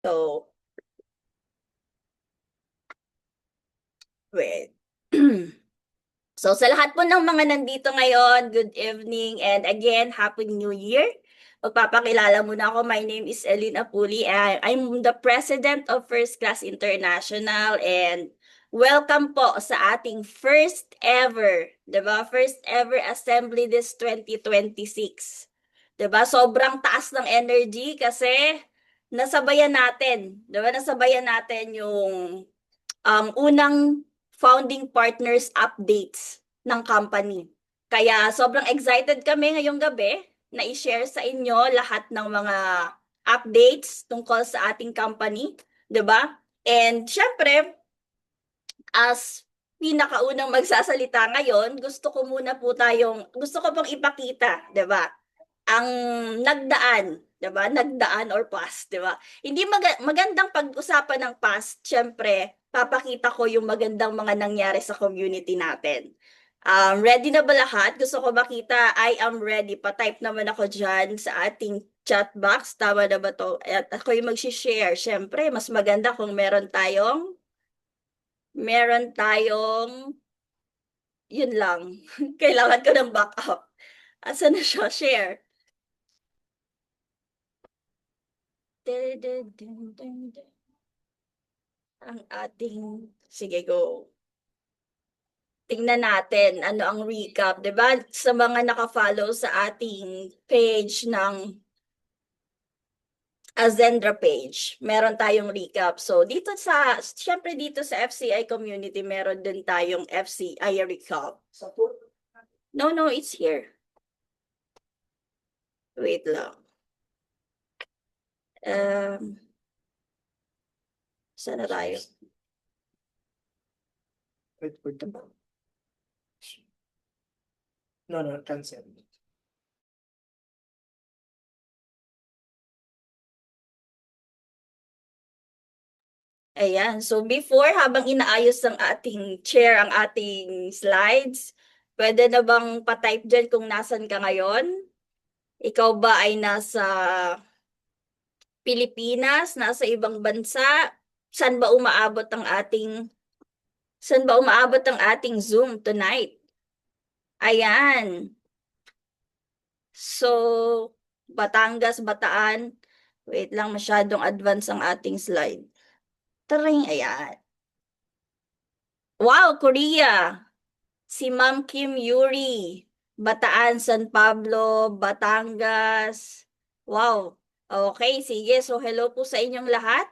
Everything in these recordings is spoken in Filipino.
So, wait. So, sa lahat po ng mga nandito ngayon, good evening and again, Happy New Year. Magpapakilala muna ako. My name is Elin Apuli. I'm the President of First Class International and welcome po sa ating first ever, 'di ba? First ever assembly this 2026. 'Di ba? Sobrang taas ng energy kasi nasabayan natin, 'di ba? Nasabayan natin yung unang founding partners updates ng company. Kaya sobrang excited kami ngayong gabi na i-share sa inyo lahat ng mga updates tungkol sa ating company, 'di ba? And syempre, as pinakaunang magsasalita ngayon, gusto ko pong ipakita, 'di ba? Ang nagdaan, 'di ba? Nagdaan or past, 'di ba? Hindi magandang pag-usapan ng past, syempre, papakita ko yung magandang mga nangyari sa community natin. Ready na ba lahat? Gusto ko makita, I am ready. Pa-type naman ako dyan sa ating chat box. Tama na ba to? At ako yung mag-share. Syempre, mas maganda kung meron tayong, yun lang. Kailangan ko ng backup. Asa na siya? Share. Ang ating, sige go. Tingnan natin ano ang recap, 'di ba? Sa mga naka-follow sa ating page ng Azendra page, meron tayong recap. So syempre dito sa FCI community, meron din tayong FCI recap. No, no, it's here. Wait lang. Um, Saan na tayo? Wait for the no, cancel. Ayan. So before, habang inaayos ng ating chair ang ating slides, pwede na bang pa-type dyan kung nasan ka ngayon? Ikaw ba ay nasa Pilipinas, nasa ibang bansa? Saan ba umaabot ang ating Zoom tonight? Ayan. So, Batangas, Bataan. Wait lang, masyadong advance ang ating slide. Taring, ayan. Wow, Korea! Si Ma'am Kim Yuri, Bataan, San Pablo, Batangas. Wow. Okay, sige. So, hello po sa inyong lahat.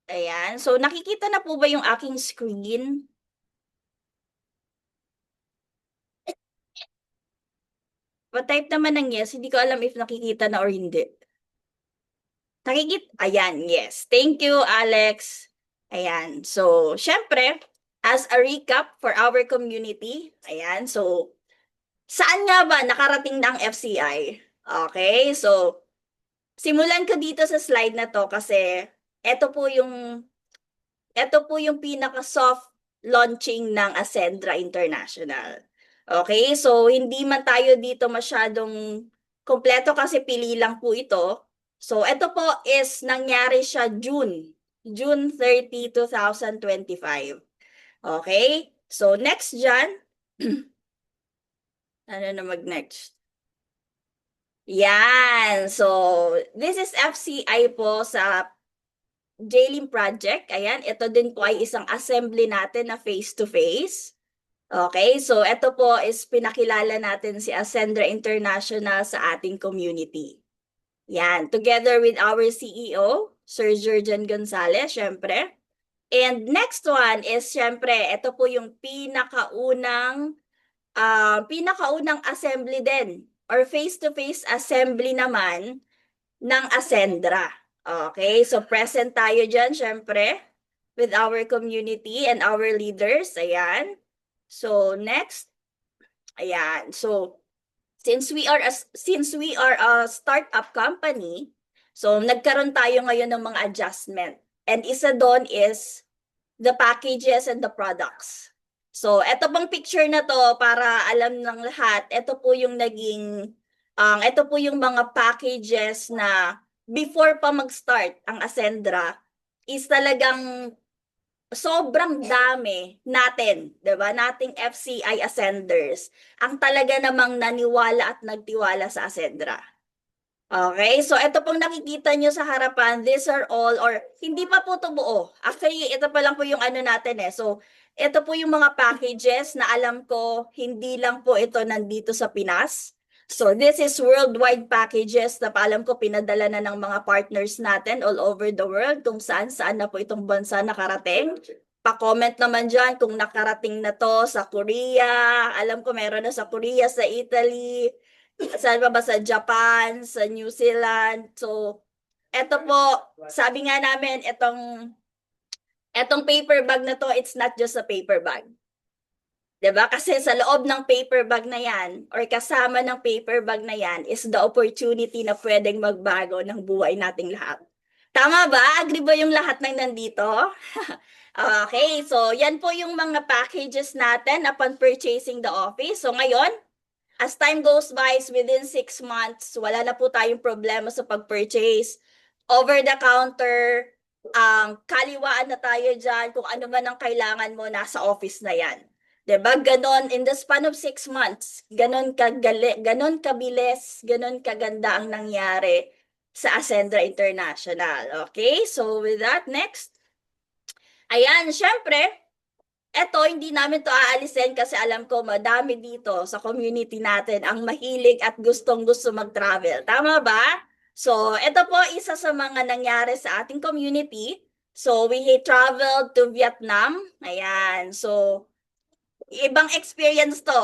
Ayan. So, nakikita na po ba yung aking screen? Pa-type naman ng yes. Hindi ko alam if nakikita na or hindi. Ayan, yes. Thank you, Alex. Ayan. So, syempre, as a recap for our community, ayan. So, saan nga ba nakarating na ang FCI? Okay, so, simulan ko dito sa slide na to kasi ito po yung pinaka-soft launching ng Ascendra International. Okay, so hindi man tayo dito masyadong kompleto kasi pili lang po ito. So ito po is nangyari siya June 30, 2025. Okay, so next dyan, ano na mag-next? Yan, so this is FCI po sa Jailing Project. Ayan, ito din po ay isang assembly natin na face-to-face. Okay, so ito po is pinakilala natin si Ascendra International sa ating community. Yan, together with our CEO, Sir Jurgen Gonzalez, syempre. And next one is syempre, ito po yung pinakaunang assembly din or face-to-face assembly naman ng Ascendra. Okay, so present tayo dyan, syempre, with our community and our leaders. Ayan. So, next. Ayan. So, since we are a startup company, so nagkaroon tayo ngayon ng mga adjustment. And isa doon is the packages and the products. So, eto bang picture na to para alam ng lahat, ito po yung mga packages na before pa mag-start ang Ascendra is talagang sobrang dami natin, 'di ba? Nating FCI Ascenders ang talaga namang naniwala at nagtiwala sa Ascendra. Okay, so ito pong nakikita nyo sa harapan, these are all, or hindi pa po ito buo. Actually, ito pa lang po yung ano natin eh. So, ito po yung mga packages na alam ko, hindi lang po ito nandito sa Pinas. So, this is worldwide packages na alam ko pinadala na ng mga partners natin all over the world kung saan-saan na po itong bansa nakarating. Pa-comment naman dyan kung nakarating na to sa Korea. Alam ko meron na sa Korea, sa Italy, saan pa ba, sa Japan, sa New Zealand. So, eto po, sabi nga namin, etong paper bag na to, it's not just a paper bag. 'Di ba? Kasi sa loob ng paper bag na yan, or kasama ng paper bag na yan, is the opportunity na pwedeng magbago ng buhay nating lahat. Tama ba? Agree ba yung lahat ng nandito? Okay, so yan po yung mga packages natin upon purchasing the office. So ngayon, as time goes by, within 6 months, wala na po tayong problema sa pag-purchase. Over the counter, kaliwaan na tayo dyan. Kung ano man ang kailangan mo, nasa office na yan. Diba? Ganon, in the span of 6 months, ganon kabilis, ganon kaganda ang nangyari sa Ascendra International. Okay? So with that, next. Ayan, syempre, eto, hindi namin to aalisin kasi alam ko madami dito sa community natin ang mahilig at gustong-gusto mag-travel. Tama ba? So, ito po isa sa mga nangyari sa ating community. So, we traveled to Vietnam. Ayan. So, ibang experience to.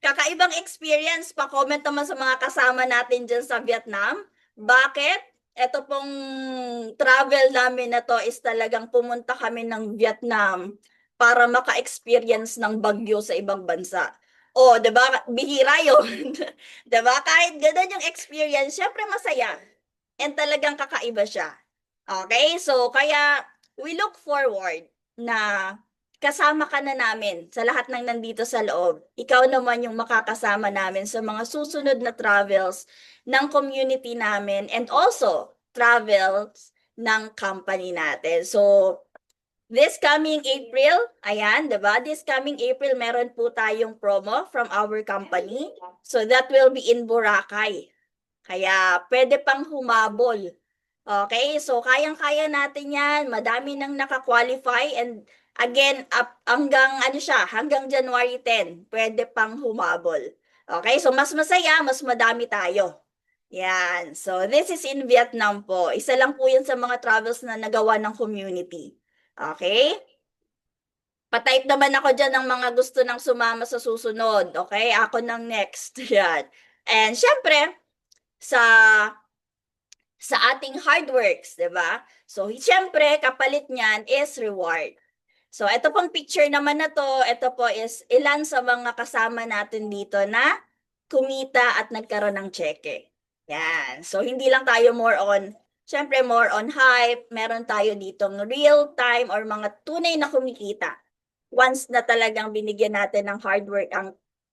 Kakaibang experience. Pa-comment naman sa mga kasama natin dyan sa Vietnam. Bakit? Ito pong travel namin na to is talagang pumunta kami ng Vietnam para maka-experience ng bagyo sa ibang bansa. Oh, 'di ba? Bihira 'yon. 'Di ba? Kahit gano'n yung experience, syempre masaya. And talagang kakaiba siya. Okay? So, kaya we look forward na kasama ka na namin sa lahat ng nandito sa loob. Ikaw naman yung makakasama namin sa mga susunod na travels ng community namin and also travels ng company natin. So, this coming April, ayan, diba? This coming April, meron po tayong promo from our company. So, that will be in Boracay. Kaya, pwede pang humabol. Okay, so kayang-kaya natin yan. Madami nang naka-qualify and again, up hanggang ano siya, hanggang January 10, pwede pang humabol. Okay, so mas masaya, mas madami tayo. Yan. So this is in Vietnam po. Isa lang po yan sa mga travels na nagawa ng community. Okay? Pa-type naman ako dyan ng mga gusto nang sumama sa susunod. Okay? Ako nang next. Yan. And syempre, sa ating hard works, 'di ba? So, siyempre, kapalit niyan is reward. So, ito pong picture naman na to, ito po is ilan sa mga kasama natin dito na kumita at nagkaroon ng cheque. Yan. So, hindi lang tayo more on, siyempre more on hype, meron tayo ditong real time or mga tunay na kumikita. Once na talagang binigyan natin ng hard work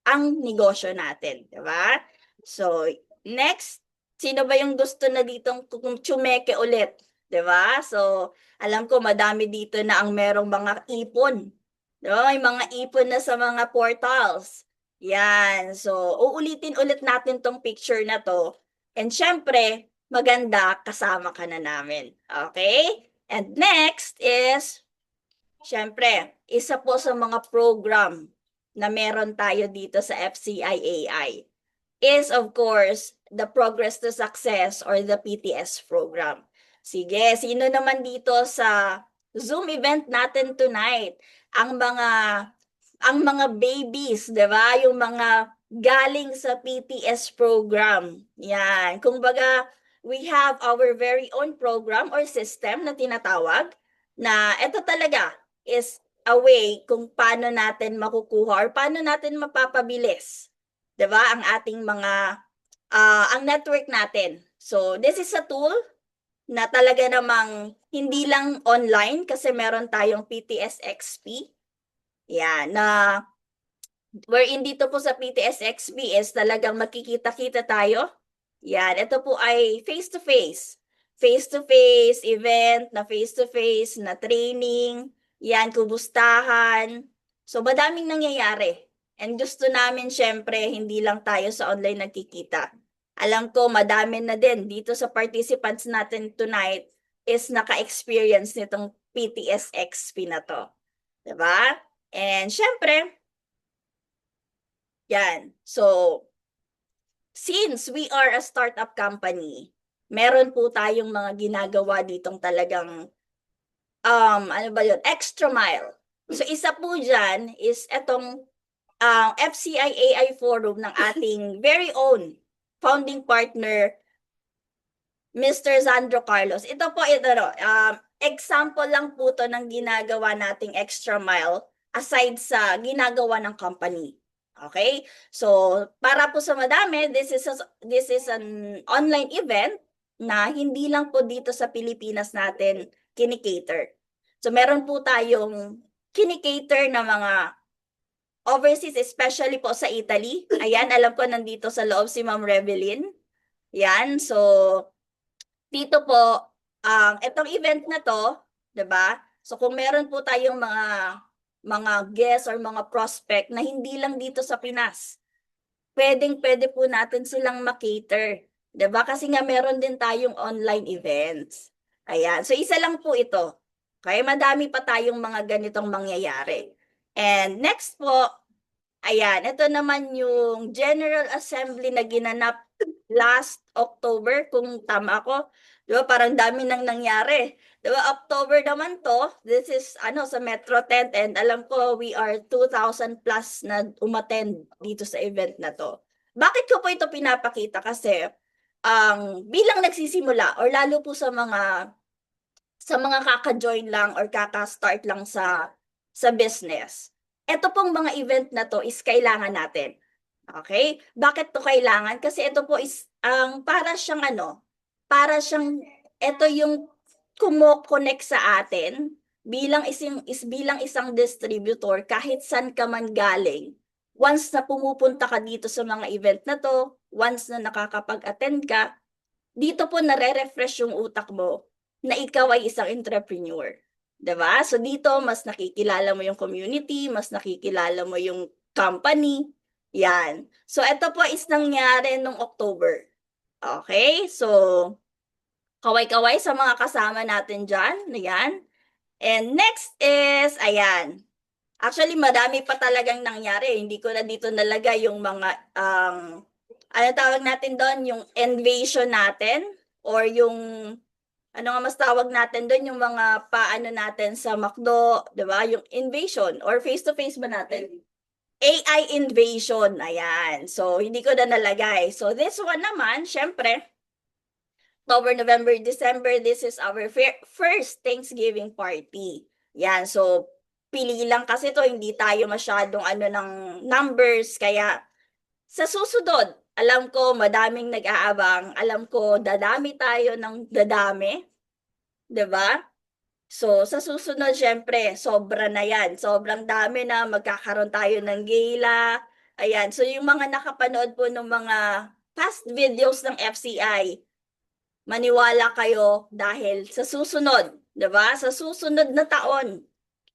ang negosyo natin, 'di ba? So, next, sino ba yung gusto na ditong tsumeke ulit? 'Di ba? So, alam ko madami dito na ang merong mga ipon. 'Di ba? May mga ipon na sa mga portals. Yan. So, uulitin ulit natin tong picture na to. And syempre, maganda kasama ka na namin. Okay? And next is, syempre, isa po sa mga program na meron tayo dito sa FCI-AI is of course the Progress to Success or the PTS program. Sige, sino naman dito sa Zoom event natin tonight? Ang mga babies, 'di ba? Yung mga galing sa PTS program. Yan. Kumbaga, we have our very own program or system na tinatawag na ito talaga is a way kung paano natin makukuha or paano natin mapapabilis, 'di ba, ang ating mga ang network natin. So, this is a tool na talaga namang hindi lang online kasi meron tayong PTS XP. Yan, na wherein dito po sa PTS XP is talagang makikita-kita tayo. Yan, ito po ay face-to-face. face-to-face event, na face-to-face, na training, yan, kumustahan. So, madaming nangyayari. And gusto namin, syempre, hindi lang tayo sa online nagkikita. Alam ko, madami na din dito sa participants natin tonight is naka-experience nitong PTS-XP na to. Diba? And syempre, yan. So, since we are a startup company, meron po tayong mga ginagawa ditong talagang, ano ba yun? Extra mile. So, isa po dyan is etong FCI AI Forum ng ating very own founding partner, Mr. Sandro Carlos. Ito po, example lang po to ng ginagawa nating extra mile aside sa ginagawa ng company. Okay? So, para po sa madami, this is an online event na hindi lang po dito sa Pilipinas natin kinikater. So, meron po tayong kinikater na mga overseas, especially po sa Italy. Ayan, alam ko nandito sa loob si Ma'am Revelyn. Yan, so dito po, itong event na to, 'di ba? So kung meron po tayong mga guests or mga prospect na hindi lang dito sa Pinas, pwede po natin silang makater, 'di ba? Kasi nga meron din tayong online events. Ayan, so isa lang po ito. Kaya madami pa tayong mga ganitong mangyayari. And next po, ayan, ito naman yung General Assembly na ginanap last October, kung tama ako. Di ba, parang dami nang nangyari. Di ba, October naman to, this is sa Metro Tent, and alam ko we are 2,000 plus na umattend dito sa event na to. Bakit ko po ito pinapakita? Kasi bilang nagsisimula or lalo po sa mga kaka-join lang or kaka-start lang sa business, ito pong mga event na to is kailangan natin. Okay? Bakit to kailangan? Kasi ito po is para siyang ito yung kumo-connect sa atin bilang isang distributor kahit saan ka man galing. Once na pumupunta ka dito sa mga event na to, once na nakakapag-attend ka, dito po nare-refresh yung utak mo na ikaw ay isang entrepreneur. 'Di ba? So dito mas nakikilala mo yung community, mas nakikilala mo yung company. Yan. So ito po is nangyari nung October. Okay? So kaway-kaway sa mga kasama natin diyan. Ayan. And next is ayan. Actually marami pa talagang nangyari. Hindi ko na dito nalagay yung mga ano tawag natin doon, yung invasion natin or yung ano nga mas tawag natin doon, yung mga paano natin sa McDo, 'di ba? Yung invasion or face-to-face ba natin? AI invasion, ayan. So, hindi ko na nalagay. So, this one naman, syempre, October, November, December, this is our first Thanksgiving party. Yan, so, pili lang kasi to, hindi tayo masyadong ng numbers, kaya sa susunod, alam ko madaming nag-aabang, alam ko dadami tayo ng dadami, 'di ba? So, sa susunod, syempre, sobra na yan. Sobrang dami na magkakaroon tayo ng gala. Ayan. So, yung mga nakapanood po ng mga past videos ng FCI, maniwala kayo dahil sa susunod, 'di ba? Sa susunod na taon,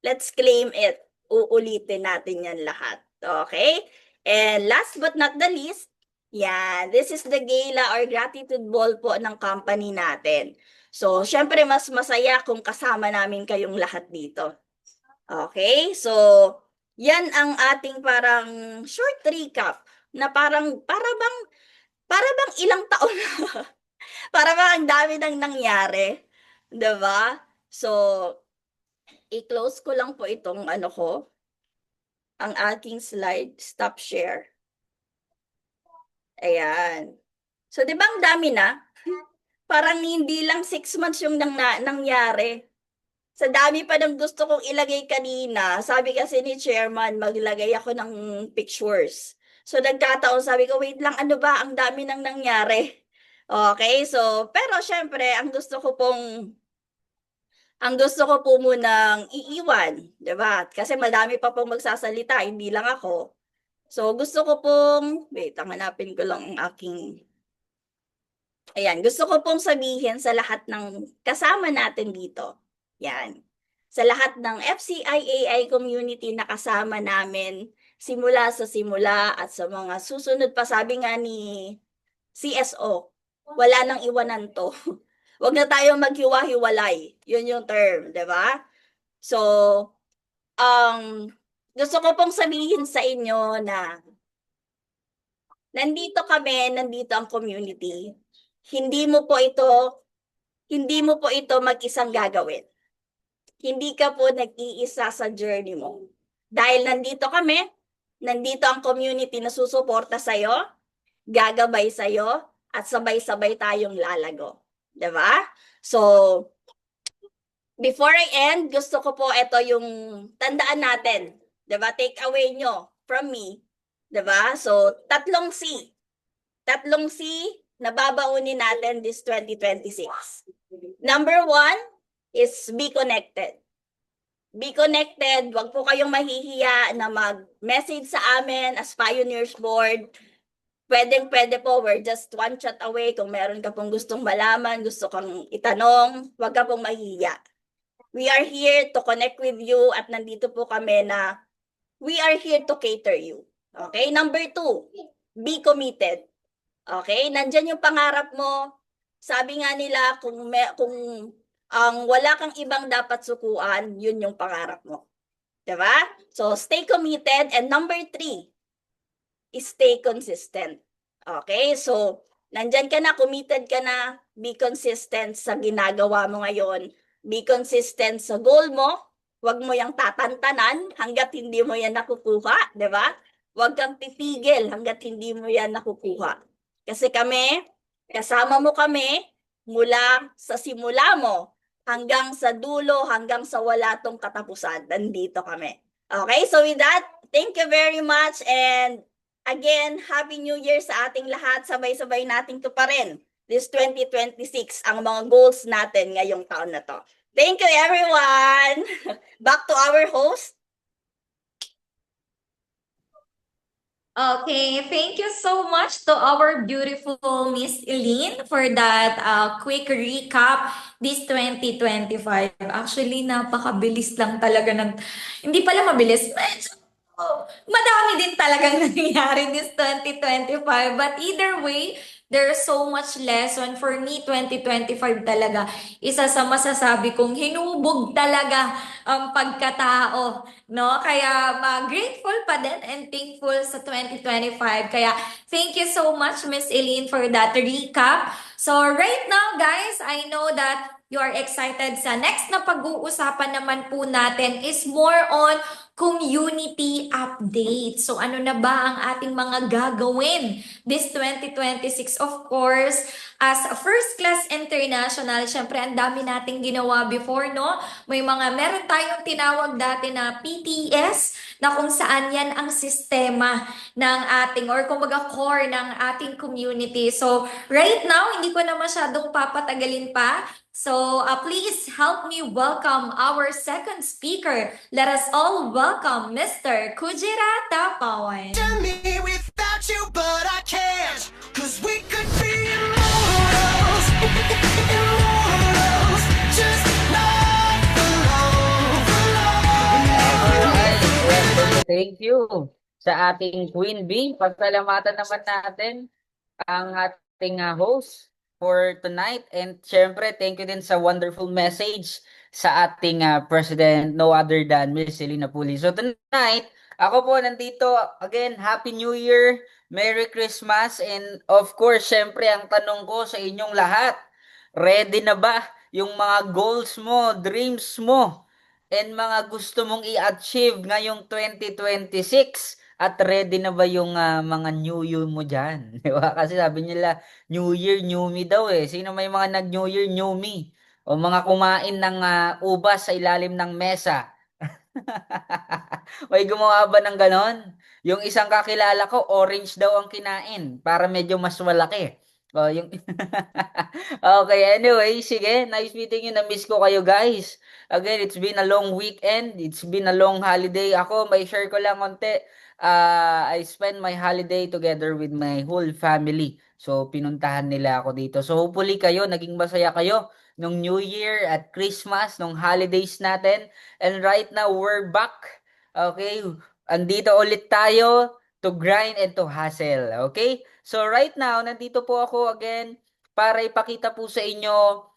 let's claim it. Uulitin natin yan lahat. Okay? And last but not the least, yan, this is the gala or gratitude ball po ng company natin. So, syempre mas masaya kung kasama namin kayong lahat dito. Okay? So, yan ang ating parang short recap na para bang ilang taon na. Para bang ang dami nang nangyari. 'Di ba? So, i-close ko lang po itong ang aking slide, stop share. Ayan. So, di ba ang dami na? Parang hindi lang 6 months yung nangyari. Sa dami pa ng gusto kong ilagay kanina, sabi kasi ni chairman, maglagay ako ng pictures. So, nagkataon, sabi ko, wait lang, ano ba? Ang dami nang nangyari. Okay, so, pero syempre, ang gusto ko po munang iiwan, 'di ba? Kasi madami pa pong magsasalita, hindi lang ako. So gusto ko pong, wait, hanapin ko lang ang aking Ayan, gusto ko pong sabihin sa lahat ng kasama natin dito. Yan. Sa lahat ng FCIAI community na kasama namin simula sa simula at sa mga susunod pa, sabi nga ni CSO, wala nang iwanan to. Huwag na tayong maghiwa-hiwalay. Yun yung term, di ba? So, gusto ko pong sabihin sa inyo na nandito kami, nandito ang community. Hindi mo po ito, hindi mo po ito mag-isang gagawin. Hindi ka po nag-iisa sa journey mo. Dahil nandito kami, nandito ang community na susuporta sa'yo, gagabay sa'yo, at sabay-sabay tayong lalago. Diba? So, before I end, gusto ko po ito yung tandaan natin. Diba? Take away nyo from me. Diba? So, tatlong C. Tatlong C na babaunin natin this 2026. Number one is be connected. Be connected. Huwag po kayong mahihiya na mag-message sa amin as Pioneers Board. Pwede po, we're just one chat away. Kung meron ka pong gustong malaman, gusto kang itanong, huwag ka pong mahihiya. We are here to connect with you at nandito po kami na we are here to cater you. Okay? Number two, be committed. Okay? Nandyan yung pangarap mo. Sabi nga nila, kung wala kang ibang dapat sukuan, yun yung pangarap mo. Diba? So, stay committed. And number three, stay consistent. Okay? So, nandyan ka na, committed ka na, be consistent sa ginagawa mo ngayon. Be consistent sa goal mo. Huwag mo yung tatantanan hanggat hindi mo yan nakukuha. Diba? Huwag kang titigil hanggat hindi mo yan nakukuha. Kasi kami, kasama mo kami mula sa simula mo hanggang sa dulo, hanggang sa wala tong katapusan. Nandito kami. Okay, so with that, thank you very much and again, Happy New Year sa ating lahat. Sabay-sabay nating tuparin this 2026 ang mga goals natin ngayong taon na to. Thank you everyone! Back to our host. Okay, thank you so much to our beautiful Miss Eileen for that quick recap this 2025. Actually, napakabilis lang talaga ng, hindi pala mabilis, medyo madami din talagang nangyayari this 2025. But either way, there's so much lesson. For me, 2025 talaga, isa sa masasabi kong hinubog talaga ang pagkatao, no? Kaya grateful pa din and thankful sa 2025. Kaya thank you so much, Miss Eileen, for that recap. So right now, guys, I know that you are excited sa next na pag-uusapan naman po natin is more on community update. So ano na ba ang ating mga gagawin this 2026? Of course, as a first class international, syempre ang dami nating ginawa before, no? Meron tayong tinawag dati na PTS na kung saan yan ang sistema ng ating or kumbaga core ng ating community. So right now, hindi ko na masyadong papatagalin pa. So please help me welcome our second speaker. Let us all welcome Mr. Kujira Tapawan. Me without you, but I can't. 'Cause we could be immortals, immortals, just not alone. Thank you sa ating Queen Bee. Pasalamatan naman natin ang ating host for tonight. And syempre, thank you din sa wonderful message sa ating President, no other than Miss Selena Puli. So tonight, ako po nandito, again, Happy New Year, Merry Christmas, and of course, syempre, ang tanong ko sa inyong lahat, ready na ba yung mga goals mo, dreams mo, and mga gusto mong i-achieve ngayong 2026? At ready na ba yung mga New Year mo dyan? Di ba? Kasi sabi nila, New Year, New Me daw eh. Sino may mga nag-New Year, New Me? O mga kumain ng ubas sa ilalim ng mesa. May gumawa ba ng ganon? Yung isang kakilala ko, orange daw ang kinain para medyo mas malaki. Yung Okay, anyway, sige. Nice meeting you. Na-miss ko kayo, guys. Again, it's been a long weekend. It's been a long holiday. Ako, may share ko lang konti. I spent my holiday together with my whole family. So, pinuntahan nila ako dito. So, hopefully kayo, naging masaya kayo nung New Year at Christmas, nung holidays natin. And right now, we're back. Okay? Andito ulit tayo to grind and to hustle. Okay? So, right now, nandito po ako again para ipakita po sa inyo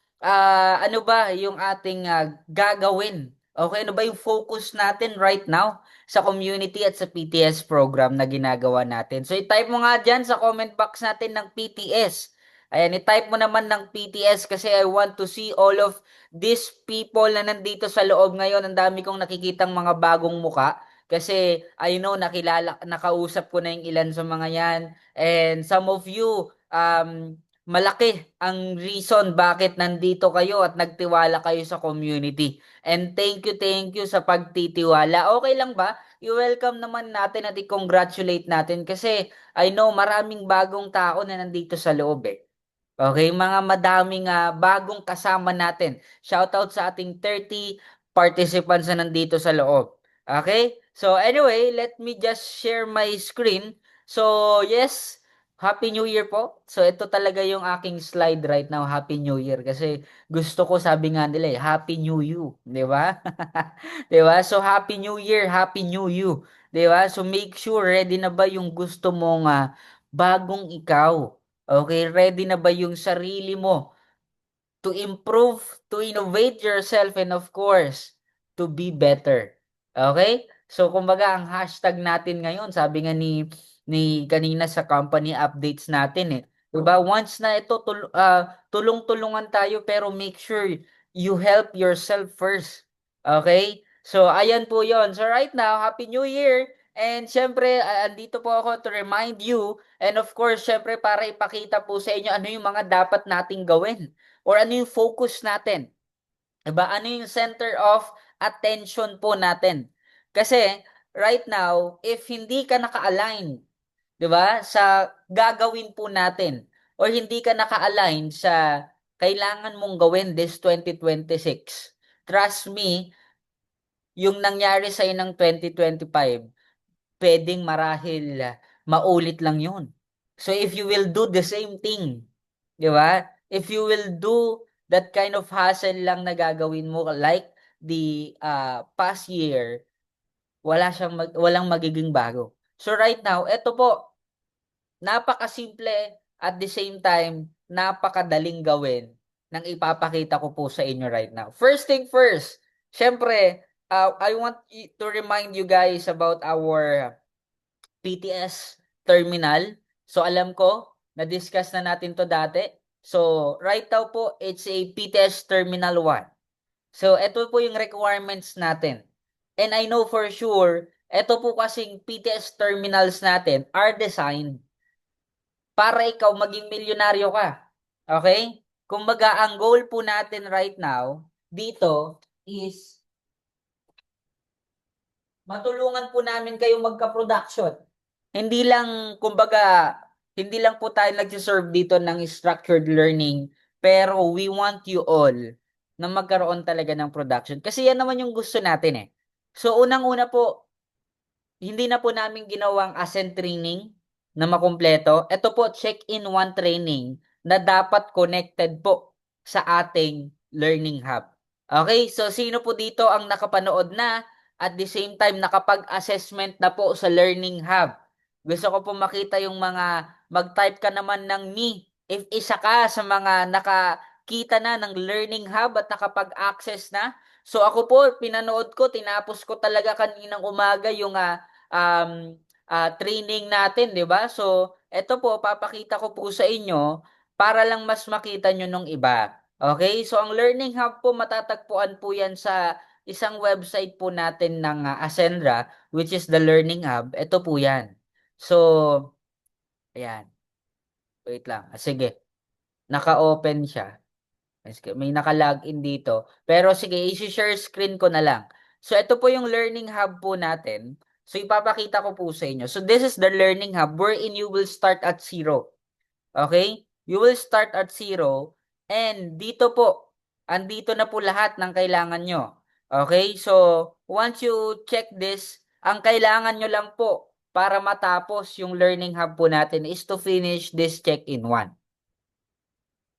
ano ba yung ating gagawin. Okay? Ano ba yung focus natin right now sa community at sa PTS program na ginagawa natin. So, i-type mo nga dyan sa comment box natin ng PTS. Ayan, i-type mo naman ng PTS kasi I want to see all of these people na nandito sa loob ngayon. Ang dami kong nakikitang mga bagong muka. Kasi I know nakausap ko na yung ilan sa mga yan. And some of you, malaki ang reason bakit nandito kayo at nagtiwala kayo sa community. And thank you sa pagtitiwala. Okay lang ba? I-welcome naman natin at i-congratulate natin kasi I know maraming bagong tao na nandito sa loob eh. Okay, mga madaming bagong kasama natin. Shoutout sa ating 30 participants na nandito sa loob. Okay? So anyway, let me just share my screen. So yes, Happy New Year po. So ito talaga yung aking slide right now, Happy New Year. Kasi gusto ko sabi nga nila Happy New You. Di ba? Di ba? So Happy New Year, Happy New You. Di ba? So make sure ready na ba yung gusto mong bagong ikaw. Okay, ready na ba yung sarili mo to improve, to innovate yourself, and of course, to be better? Okay? So, kumbaga, ang hashtag natin ngayon, sabi nga ni kanina sa company updates natin eh. Diba? Once na ito, tulong-tulungan tayo, pero make sure you help yourself first. Okay? So, ayan po yon. So, right now, Happy New Year! And syempre, andito po ako to remind you. And of course, syempre para ipakita po sa inyo ano yung mga dapat nating gawin or ano yung focus natin. Diba? Ano yung center of attention po natin. Kasi right now, if hindi ka naka-align, 'di ba, sa gagawin po natin or hindi ka naka-align sa kailangan mong gawin this 2026, trust me, yung nangyari sa ng 2025 pwedeng marahil maulit lang yun. So if you will do the same thing, di ba? If you will do that kind of hustle lang na gagawin mo like the past year, walang magiging bago. So right now, eto po, napakasimple at the same time, napakadaling gawin ng ipapakita ko po sa inyo right now. First thing first, syempre, I want to remind you guys about our PTS terminal. So alam ko, na-discuss na natin to dati. So right now po, it's a PTS Terminal 1. So ito po yung requirements natin. And I know for sure, ito po kasing PTS terminals natin are designed para ikaw maging milyonaryo ka. Okay? Kumbaga, ang goal po natin right now, dito, is matulungan po namin kayong magka-production. Hindi lang, kumbaga, hindi lang po tayo nag-serve dito ng structured learning, pero we want you all na magkaroon talaga ng production. Kasi yan naman yung gusto natin eh. So, unang-una po, hindi na po namin ginawang ascent training na makumpleto. Ito po, check-in one training na dapat connected po sa ating learning hub. Okay, so sino po dito ang nakapanood na at the same time nakapag-assessment na po sa learning hub? Gusto ko po makita yung mga mag-type ka naman ng me if isa ka sa mga nakakita na ng learning hub at nakapag-access na. So ako po, pinanood ko, tinapos ko talaga kaninang umaga yung training natin, di ba? So, eto po, papakita ko po sa inyo para lang mas makita nyo nung iba. Okay? So, ang Learning Hub po, matatagpuan po yan sa isang website po natin ng Ascendra, which is the Learning Hub. Ito po yan. So, ayan. Wait lang. Sige. Naka-open siya. May naka-login dito. Pero sige, i-share screen ko na lang. So, ito po yung Learning Hub po natin. So, ipapakita ko po sa inyo. So, this is the Learning Hub wherein you will start at 0. Okay? You will start at 0. And dito po, andito na po lahat ng kailangan nyo. Okay? So, once you check this, ang kailangan nyo lang po para matapos yung learning hub po natin is to finish this check-in 1.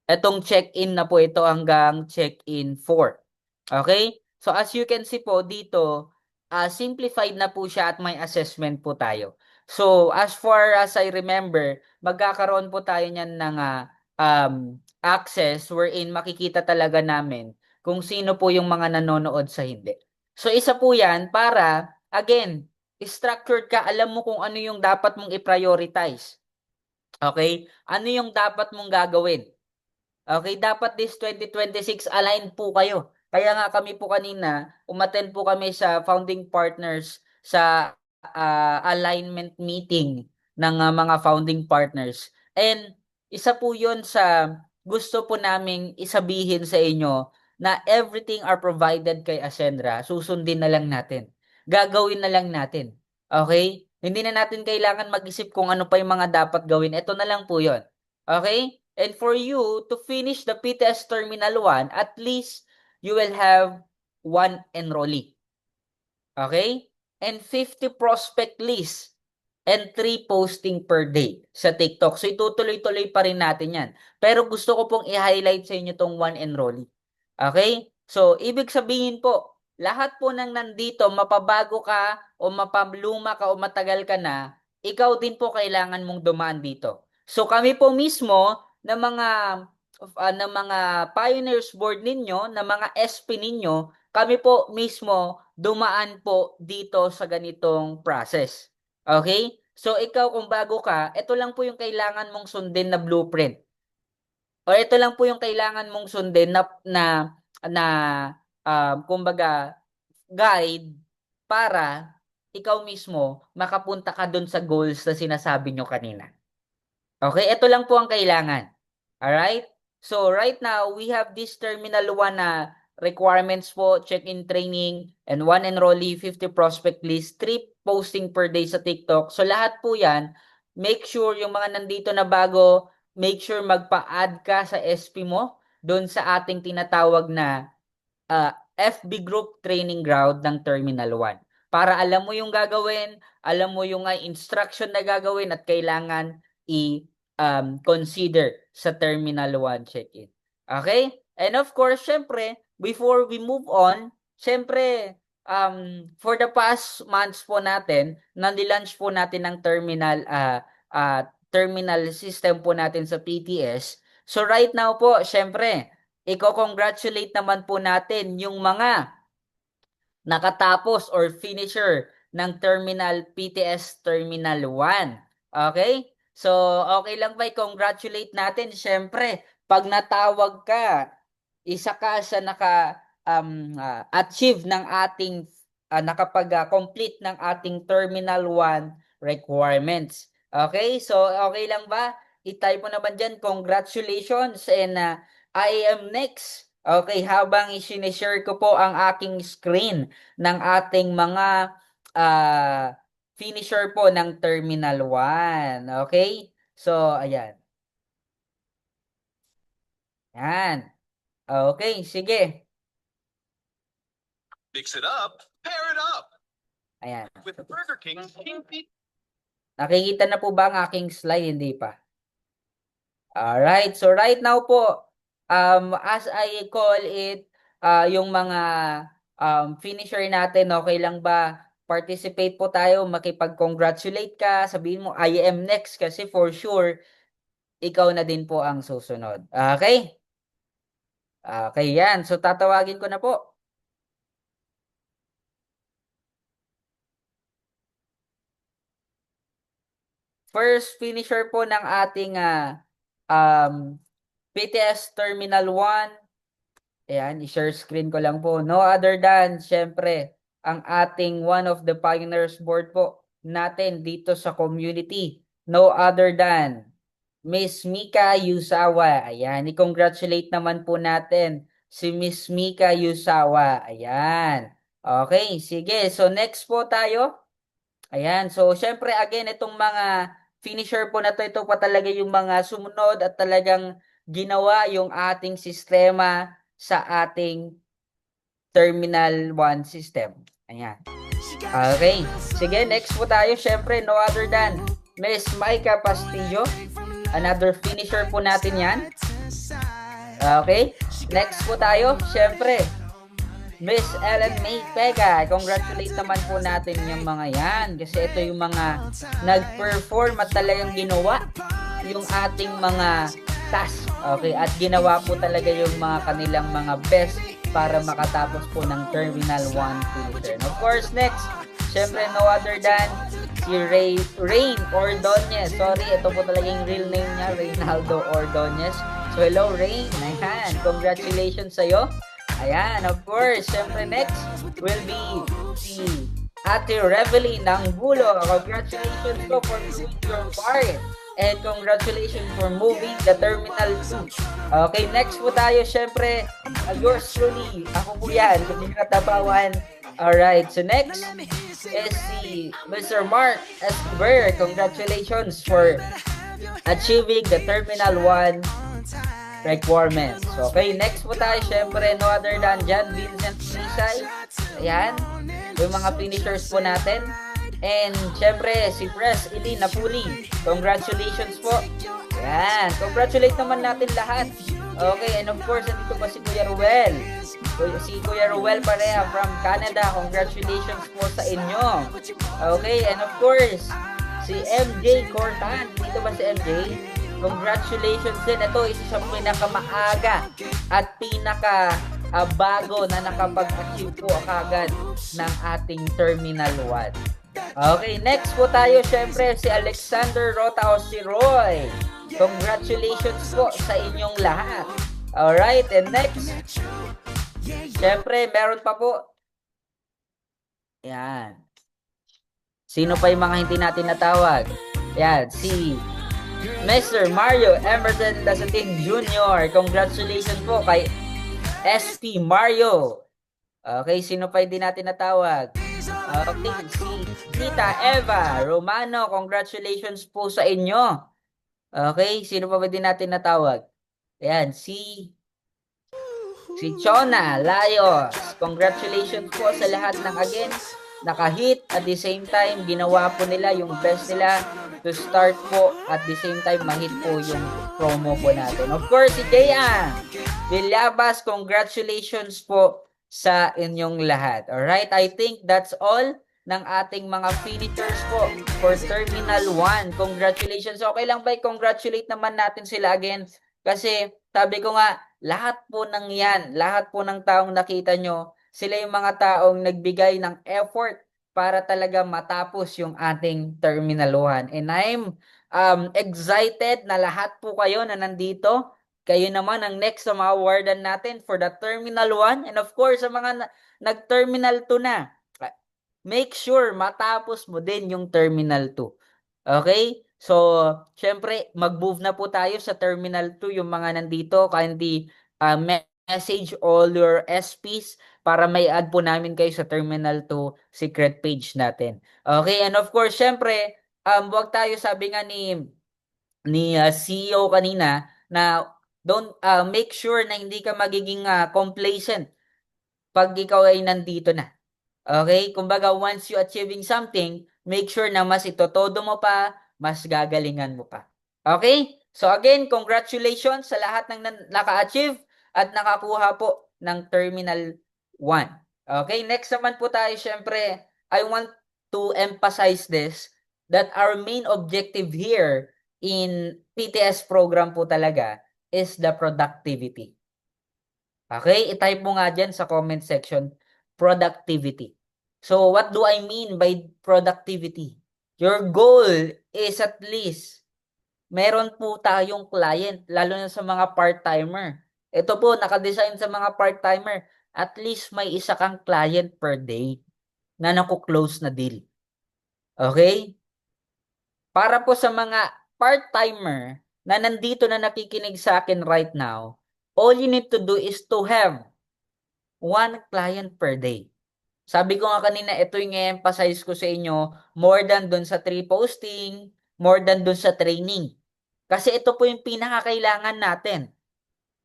Etong check-in na po ito hanggang check-in 4. Okay? So as you can see po dito, simplified na po siya at may assessment po tayo. So as far as I remember, magkakaroon po tayo niyan ng access wherein makikita talaga namin kung sino po yung mga nanonood sa hindi. So isa po yan para, again, structured ka, alam mo kung ano yung dapat mong i-prioritize. Okay? Ano yung dapat mong gagawin? Okay, dapat this 2026 aligned po kayo. Kaya nga kami po kanina, umattend po kami sa founding partners sa alignment meeting ng mga founding partners. And isa po 'yon sa gusto po naming isabihin sa inyo na everything are provided kay Ascendra. Susundin na lang natin. Gagawin na lang natin. Okay? Hindi na natin kailangan mag-isip kung ano pa yung mga dapat gawin. Ito na lang po 'yon. Okay? And for you to finish the PTS Terminal 1, at least you will have 1 enrollee. Okay? And 50 prospect list and 3 posting per day sa TikTok. So itutuloy-tuloy pa rin natin yan. Pero gusto ko pong i-highlight sa inyo tong 1 enrollee. Okay? So ibig sabihin po, lahat po ng nandito, mapabago ka o mapaluma ka o matagal ka na, ikaw din po kailangan mong dumaan dito. So kami po mismo ng mga pioneers board ninyo, ng mga SP ninyo, kami po mismo dumaan po dito sa ganitong process. Okay? So ikaw kung bago ka, ito lang po yung kailangan mong sundin na blueprint. O ito lang po yung kailangan mong sundin kumbaga guide para ikaw mismo makapunta ka dun sa goals na sinasabi nyo kanina. Okay, ito lang po ang kailangan. Alright? So, right now, we have this Terminal 1 na requirements po, check-in training, and 1 enrollee, 50 prospect list, 3 posting per day sa TikTok. So, lahat po yan, make sure yung mga nandito na bago, make sure magpa-add ka sa SP mo doon sa ating tinatawag na FB Group Training Ground ng Terminal 1. Para alam mo yung gagawin, alam mo yung instruction na gagawin at kailangan consider sa Terminal 1 check-in. Okay? And of course, syempre, before we move on, syempre, for the past months po natin, nanilaunch po natin ng terminal system po natin sa PTS. So right now po, syempre, i-congratulate naman po natin yung mga nakatapos or finisher ng PTS Terminal 1. Okay? So, okay lang ba i-congratulate natin? Siyempre, pag natawag ka, isa ka sa achieve ng ating nakapag-complete ng ating Terminal 1 requirements. Okay? So, okay lang ba? I-type mo naman dyan, congratulations, and I am next. Okay, habang i-share ko po ang aking screen ng ating mga finisher po ng Terminal 1. Okay? So, ayan. Yan. Okay, sige. Mix it up, pair it up Ayan. with Burger King King Pizza. Nakikita na po ba ang aking slide? Hindi pa. Alright, so right now po, as I call it, yung mga finisher natin, okay lang ba? Participate po tayo, makipag-congratulate ka, sabihin mo, I am next kasi for sure, ikaw na din po ang susunod. Okay? Okay, yan. So, tatawagin ko na po. First finisher po ng ating PTS Terminal 1. Ayan, i-share screen ko lang po. No other than, syempre, ang ating one of the pioneers board po natin dito sa community. No other than Miss Mika Yusawa. Ayan, i-congratulate naman po natin si Miss Mika Yusawa. Ayan. Okay, sige. So, next po tayo. Ayan, so syempre again itong mga finisher po na to, ito pa talaga yung mga sumunod at talagang ginawa yung ating sistema sa ating Terminal 1 system. Ayan. Okay. Sige, next po tayo. Syempre, no other than Miss Maika Pastillo. Another finisher po natin yan. Okay. Next po tayo. Syempre, Miss Ellen May Pega. Congratulate naman po natin yung mga yan. Kasi ito yung mga nag-perform at talagang ginawa yung ating mga task. Okay. At ginawa po talaga yung mga kanilang mga best para makatapos po ng Terminal 1 finisher. And of course, next, syempre no other than si Rain Ordonez. Sorry, ito po talaga yung real name niya, Reynaldo Ordonez. So hello Rain, ayan, congratulations sa'yo. Ayan, of course, syempre next will be si Ate Reveline ng Bulo. Congratulations po for doing your part. And congratulations for moving the Terminal 2. Okay, next po tayo, syempre, yours truly. Ako po yan, hindi katapawan. Alright, so next is si Mr. Mark Escobar. Congratulations for achieving the Terminal 1 requirements. Okay, next po tayo, syempre, no other than John Vincent Nisay. Ayan, yung mga finishers po natin. And syempre, si Pres Eileen Napuli. Congratulations po. Ayan, congratulate naman natin lahat. Okay, and of course, nandito pa si Kuya Ruel. Si Kuya Ruel Pareha from Canada. Congratulations po sa inyo. Okay, and of course, si MJ Cortan. Dito ba si MJ? Congratulations din. Ito, isa sa pinakamaaga at bago na nakapag-achieve po kagad ng ating Terminal 1. Okay, next po tayo, syempre, si Alexander Rota o si Roy. Congratulations po sa inyong lahat. Alright, and next, syempre, meron pa po. Yan. Sino pa yung mga hindi natin natawag? Yan, si Mr. Mario Emerson Lasatin Jr. Congratulations po kay SP Mario. Okay, sino pa hindi natin natawag? Okay, si Tita Eva Romano, congratulations po sa inyo. Okay, sino pa ba din natin natawag? Ayan, si Chona Layos. Congratulations po sa lahat ng again nakahit at the same time ginawa po nila yung best nila to start po at the same time mahit po yung promo po natin. Of course, si Jayan Villabas, congratulations po sa inyong lahat. Alright, I think that's all ng ating mga finishers po for Terminal 1. Congratulations. Okay lang ba i-congratulate naman natin sila again? Kasi sabi ko nga, lahat po ng yan, lahat po ng taong nakita nyo, sila yung mga taong nagbigay ng effort para talaga matapos yung ating Terminal 1. And I'm excited na lahat po kayo na nandito. Kayo naman ang next sa mga awardan natin for the Terminal 1. And of course, sa mga nag-Terminal 2 na, make sure matapos mo din yung Terminal 2. Okay? So, syempre, mag-move na po tayo sa Terminal 2. Yung mga nandito, kindly message all your SPs para may add po namin kayo sa Terminal 2 secret page natin. Okay? And of course, syempre, wag tayo, sabi nga ni CEO kanina, na don't make sure na hindi ka magiging complacent pag ikaw ay nandito na. Okay? Kumbaga, once you achieving something, make sure na mas itotodo mo pa, mas gagalingan mo pa. Okay? So again, congratulations sa lahat ng naka-achieve at nakakuha po ng Terminal 1. Okay? Next naman po tayo, syempre, I want to emphasize this, that our main objective here in PTS program po talaga is the productivity. Okay? I-type mo nga dyan sa comment section, productivity. So, what do I mean by productivity? Your goal is at least, meron po tayong client, lalo na sa mga part-timer. Ito po, nakadesign sa mga part-timer, at least may isa kang client per day na naku-close na deal. Okay? Para po sa mga part-timer na nandito na nakikinig sa akin right now, all you need to do is to have one client per day. Sabi ko nga kanina, ito yung i-emphasize ko sa inyo, more than dun sa 3 posting, more than dun sa training. Kasi ito po yung pinakakailangan natin.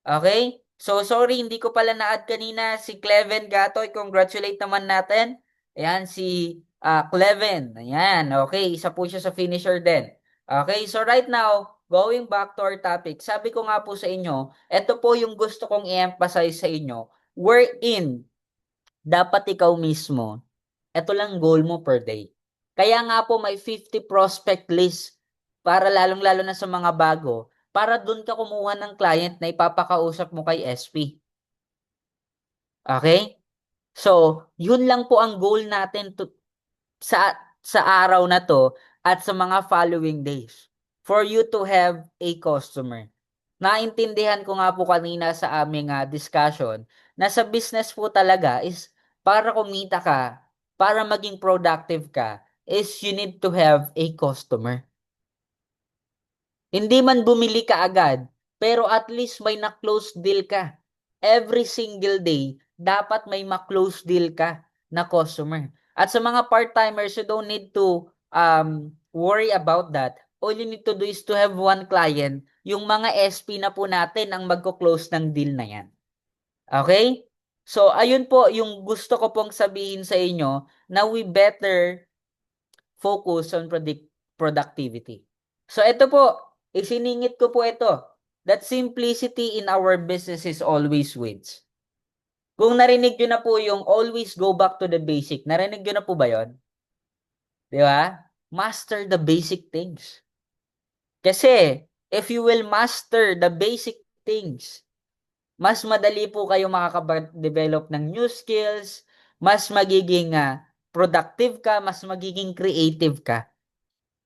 Okay? So, sorry, hindi ko pala na-add kanina si Cleven Gatoy. Congratulate naman natin. Ayan, si Cleven. Ayan, okay. Isa po siya sa finisher din. Okay, so right now, going back to our topic, sabi ko nga po sa inyo, ito po yung gusto kong i-emphasize sa inyo, wherein dapat ikaw mismo, ito lang goal mo per day. Kaya nga po may 50 prospect list para lalong-lalo na sa mga bago, para doon ka kumuha ng client na ipapakausap mo kay SP. Okay? So, yun lang po ang goal natin sa araw na to at sa mga following days for you to have a customer. Naintindihan ko nga po kanina sa aming discussion na sa business po talaga is para kumita ka, para maging productive ka, is you need to have a customer. Hindi man bumili ka agad, pero at least may na-close deal ka. Every single day, dapat may ma-close deal ka na customer. At sa mga part-timers, you don't need to worry about that. All you need to do is to have one client. Yung mga SP na po natin ang magko-close ng deal na yan. Okay? So, ayun po yung gusto ko pong sabihin sa inyo na we better focus on productivity. So, ito po, isiningit ko po ito, that simplicity in our business is always wins. Kung narinig nyo na po yung always go back to the basic, narinig nyo na po ba yon? Di ba? Master the basic things. Kasi, if you will master the basic things, mas madali po kayo makaka-develop ng new skills, mas magiging productive ka, mas magiging creative ka.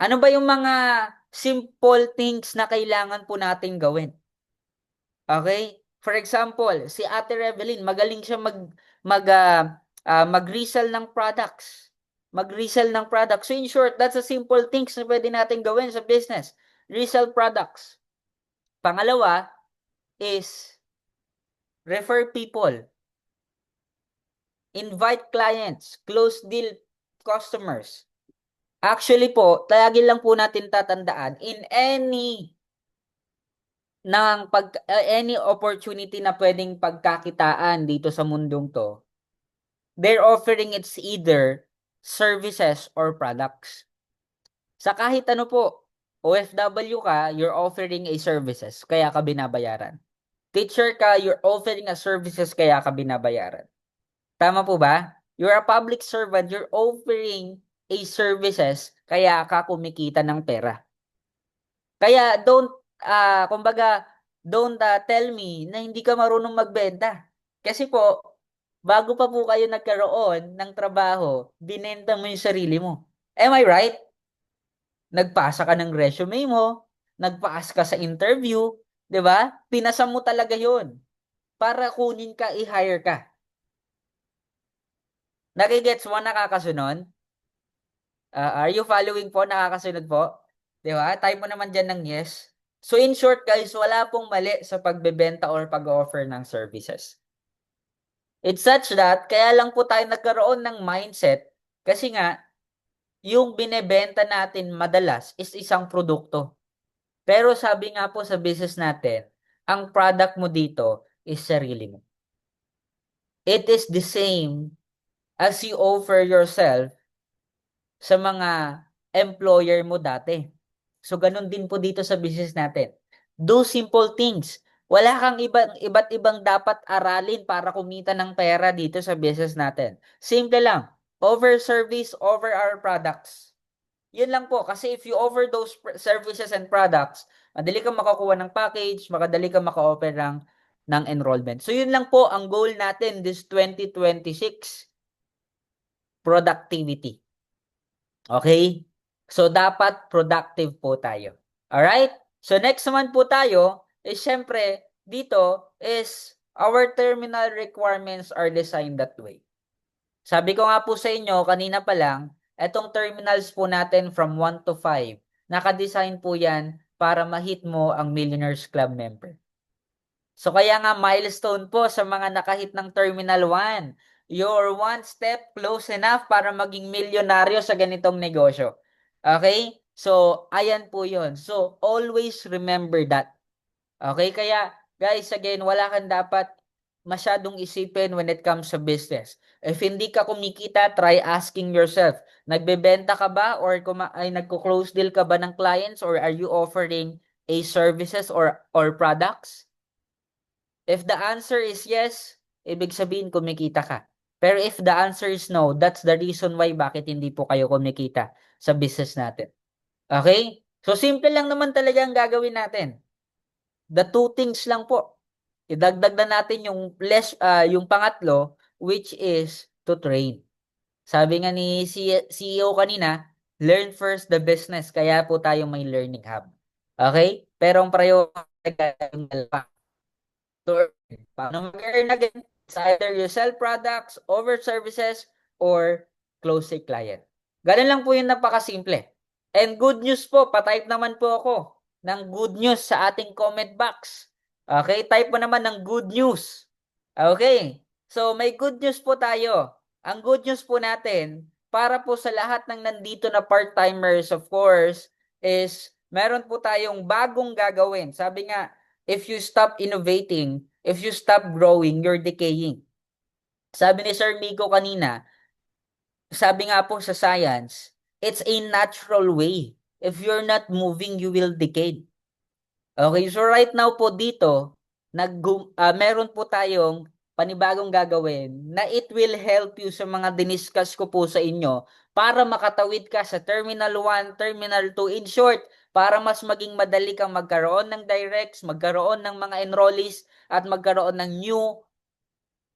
Ano ba yung mga simple things na kailangan po natin gawin? Okay? For example, si Ate Revelyn, magaling siya mag-resell ng products. Mag-resell ng products. So in short, that's a simple things na pwede natin gawin sa business. Resell products. Pangalawa is refer people. Invite clients. Close deal customers. Actually po, lagi lang po natin tatandaan, in any any opportunity na pwedeng pagkakitaan dito sa mundong to, they're offering it's either services or products. Sa kahit ano po, OFW ka, you're offering a services, kaya ka binabayaran. Teacher ka, you're offering a services, kaya ka binabayaran. Tama po ba? You're a public servant, you're offering a services, kaya ka kumikita ng pera. Kaya don't tell me na hindi ka marunong magbenta. Kasi po, bago pa po kayo nagkaroon ng trabaho, binenta mo yung sarili mo. Am I right? Nagpasa ka ng resume mo, nagpaas ka sa interview, 'di ba? Pinasa mo talaga 'yon para kunin ka, i-hire ka. Nagigets mo, nakakasunod? Are you following po? Nakakasunod po? Di ba? Type mo naman dyan ng yes. So in short guys, wala pong mali sa pagbebenta or pag-offer ng services. It's such that, kaya lang po tayo nagkaroon ng mindset kasi nga, yung binebenta natin madalas is isang produkto. Pero sabi nga po sa business natin, ang product mo dito is sarili mo. It is the same as you offer yourself sa mga employer mo dati. So, ganun din po dito sa business natin. Do simple things. Wala kang iba't ibang dapat aralin para kumita ng pera dito sa business natin. Simple lang. Over service, over our products. Yun lang po. Kasi if you offer those services and products, madali kang makakuha ng package, madali kang maka-offer ng enrollment. So, yun lang po ang goal natin this 2026. Productivity. Okay? So, dapat productive po tayo. Alright? So, next naman po tayo is syempre, dito is our terminal requirements are designed that way. Sabi ko nga po sa inyo, kanina pa lang, etong terminals po natin from 1 to 5, nakadesign po yan para ma-hit mo ang Millionaires Club member. So, kaya nga milestone po sa mga nakahit ng Terminal 1. You're one step close enough para maging milyonaryo sa ganitong negosyo. Okay? So, ayan po yun. So, always remember that. Okay? Kaya, guys, again, wala kang dapat masyadong isipin when it comes sa business. If hindi ka kumikita, try asking yourself, nagbebenta ka ba or ay nagko-close deal ka ba ng clients or are you offering a services or products? If the answer is yes, ibig sabihin kumikita ka. Pero if the answer is no, that's the reason why bakit hindi po kayo kumikita sa business natin. Okay? So simple lang naman talaga ang gagawin natin. The two things lang po. Idagdag na natin yung pangatlo, which is to train. Sabi nga ni CEO kanina, learn first the business. Kaya po tayo may learning hub. Okay? Pero ang priority yung dalawa. To earn. Paano mag-earn again? It's either you sell products, over services, or close a client. Ganun lang po yung napakasimple. And good news po, patype naman po ako ng good news sa ating comment box. Okay, type mo naman ng good news. Okay, so may good news po tayo. Ang good news po natin, para po sa lahat ng nandito na part-timers, of course, is meron po tayong bagong gagawin. Sabi nga, if you stop innovating, if you stop growing, you're decaying. Sabi ni Sir Miko kanina, sabi nga po sa science, it's a natural way. If you're not moving, you will decay. Okay, so right now po dito, meron po tayong panibagong gagawin na it will help you sa mga diniscuss ko po sa inyo para makatawid ka sa Terminal 1, Terminal 2. In short, para mas maging madali kang magkaroon ng directs, magkaroon ng mga enrollees, at magkaroon ng new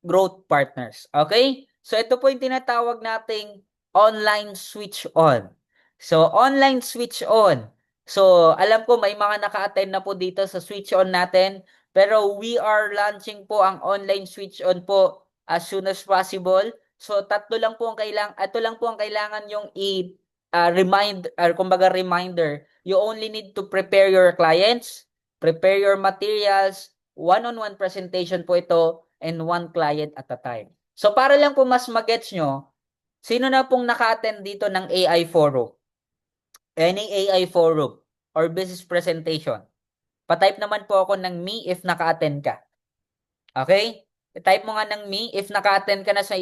growth partners. Okay? So ito po yung tinatawag nating online switch on. So online switch on. So alam ko may mga naka-attend na po dito sa switch on natin, pero we are launching po ang online switch on po as soon as possible. So ito lang po ang kailangan yung reminder. You only need to prepare your clients, prepare your materials, one-on-one presentation po ito, and one client at a time. So para lang po mas magets nyo, sino na pong naka-attend dito ng AI forum? Any AI forum or business presentation? Pa-type naman po ako ng me if naka-attend ka. Okay? I-type mo nga ng me if naka-attend ka na sa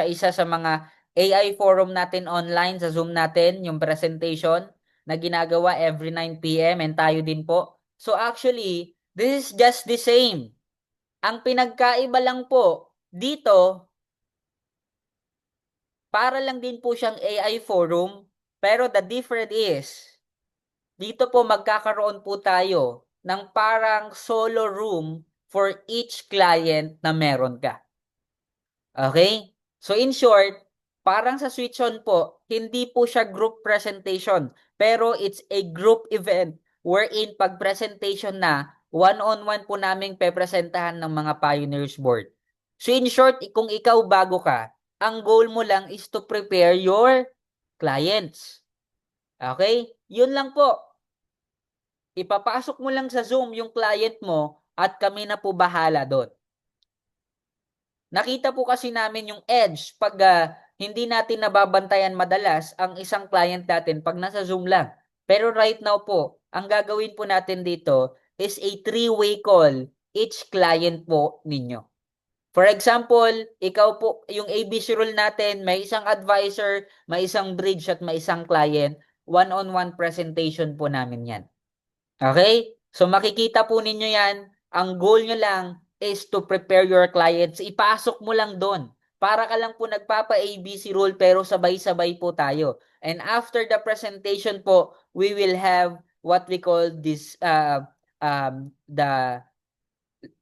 isa sa mga AI forum natin online sa Zoom natin, yung presentation na ginagawa every 9 p.m. and tayo din po. So actually, this is just the same. Ang pinagkaiba lang po dito, para lang din po siyang AI forum, pero the difference is, dito po magkakaroon po tayo ng parang solo room for each client na meron ka. Okay? So in short, parang sa switch on po, hindi po siya group presentation, pero it's a group event wherein pag presentation na, one-on-one po namin pepresentahan ng mga pioneers board. So in short, kung ikaw bago ka, ang goal mo lang is to prepare your clients. Okay? Yun lang po. Ipapasok mo lang sa Zoom yung client mo at kami na po bahala doon. Nakita po kasi namin yung edge pag hindi natin nababantayan madalas ang isang client natin pag nasa Zoom lang. Pero right now po, ang gagawin po natin dito is a three-way call each client po ninyo. For example, ikaw po, yung ABC rule natin, may isang advisor, may isang bridge at may isang client, one-on-one presentation po namin yan. Okay? So makikita po ninyo yan, ang goal nyo lang is to prepare your clients. Ipasok mo lang doon. Para ka lang po nagpapa-ABC rule pero sabay-sabay po tayo. And after the presentation po, we will have what we call this, the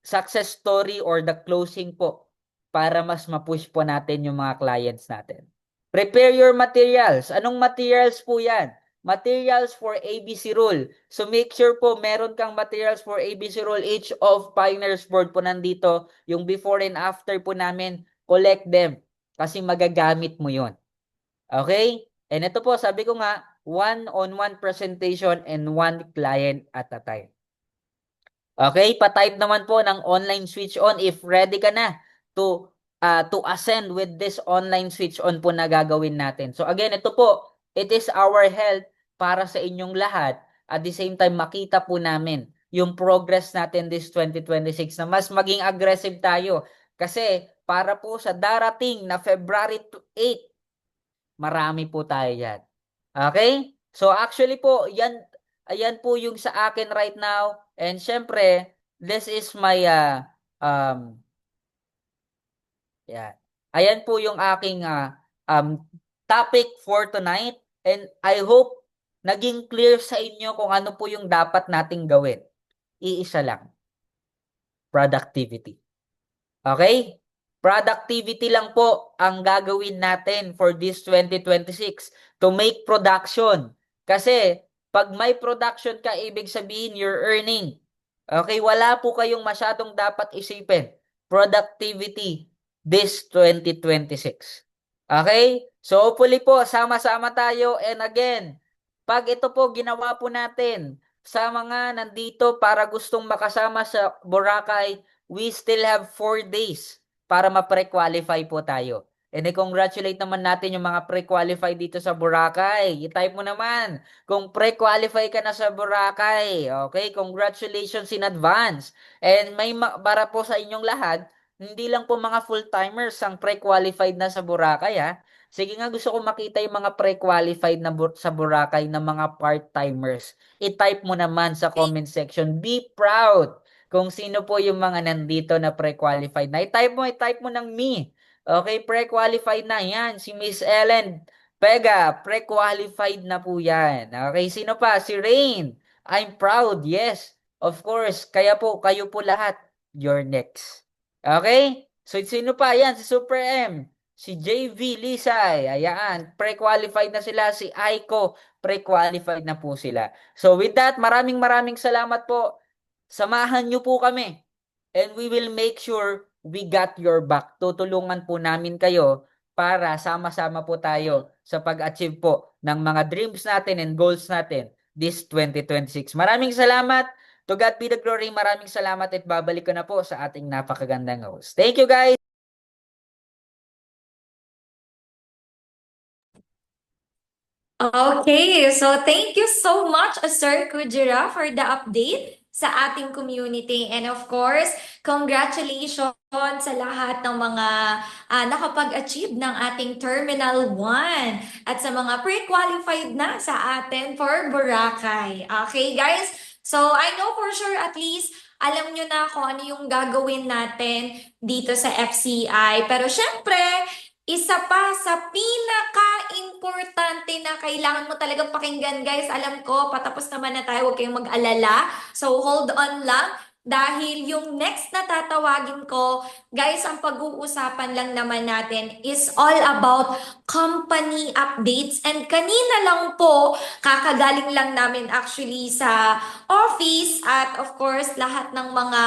success story or the closing po para mas ma-push po natin yung mga clients natin. Prepare your materials. Anong materials po yan? Materials for ABC rule. So make sure po meron kang materials for ABC rule. Each of Pioneers Board po nandito. Yung before and after po namin, collect them. Kasi magagamit mo yon. Okay? And ito po, sabi ko nga, one-on-one presentation and one client at a time. Okay? Pa-type naman po ng online switch on if ready ka na to ascend with this online switch on po na gagawin natin. So again, ito po, it is our help para sa inyong lahat. At the same time, makita po namin yung progress natin this 2026 na mas maging aggressive tayo. Kasi para po sa darating na February 8, marami po tayo yan. Okay? So actually po, ayan po yung sa akin right now. And syempre, this is my yan. Ayan po yung aking topic for tonight. And I hope naging clear sa inyo kung ano po yung dapat nating gawin. Iisa lang. Productivity. Okay? Productivity lang po ang gagawin natin for this 2026 to make production. Kasi pag may production ka, ibig sabihin you're earning. Okay? Wala po kayong masyadong dapat isipin. Productivity this 2026. Okay? So hopefully po, sama-sama tayo. And again, pag ito po ginawa po natin sa mga nandito para gustong makasama sa Boracay, we still have 4 days para ma-pre-qualify po tayo. And i-congratulate naman natin yung mga pre-qualify dito sa Boracay. I-type mo naman kung pre-qualify ka na sa Boracay. Okay? Congratulations in advance. And para po sa inyong lahat, hindi lang po mga full-timers ang pre-qualified na sa Boracay ha. Sige nga, gusto ko makita yung mga pre-qualified na sa Boracay na mga part-timers. I-type mo naman sa comment section. Be proud kung sino po yung mga nandito na pre-qualified na. I-type mo ng me. Okay, pre-qualified na yan. Si Miss Ellen Pega, pre-qualified na po yan. Okay, sino pa? Si Rain. I'm proud. Yes, of course. Kaya po, kayo po lahat. You're next. Okay? So, sino pa? Yan, si Super M. Si JV Lisay. Ayan, pre-qualified na sila. Si Aiko, pre-qualified na po sila. So, with that, maraming salamat po. Samahan nyo po kami. And we will make sure we got your back. Tutulungan po namin kayo para sama-sama po tayo sa pag-achieve po ng mga dreams natin and goals natin this 2026. Maraming salamat. To God be the glory. Maraming salamat at babalik ko na po sa ating napakagandang host. Thank you guys. Okay, so thank you so much, Sir Kujira, for the update sa ating community. And of course, congratulations sa lahat ng mga nakapag-achieve ng ating Terminal 1 at sa mga pre-qualified na sa atin for Boracay. Okay, guys? So I know for sure at least alam nyo na kung ano yung gagawin natin dito sa FCI. Pero syempre, isa pa sa pinaka-importante na kailangan mo talagang pakinggan, guys. Alam ko, patapos naman na tayo, huwag kayong mag-alala. So, hold on lang. Dahil yung next na tatawagin ko, guys, ang pag-uusapan lang naman natin is all about company updates. And kanina lang po, kakagaling lang namin actually sa office at of course, lahat ng mga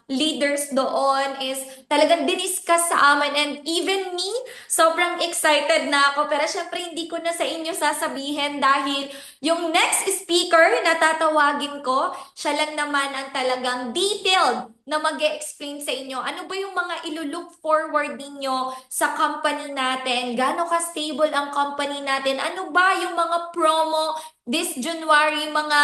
leaders doon is talagang diniscuss sa amin. And even me, sobrang excited na ako. Pero syempre, hindi ko na sa inyo sasabihin dahil yung next speaker na tatawagin ko, siya lang naman ang talagang detailed na mag-explain sa inyo. Ano ba yung mga ilulook forward ninyo sa company natin? Gaano ka-stable ang company natin? Ano ba yung mga promo this January, mga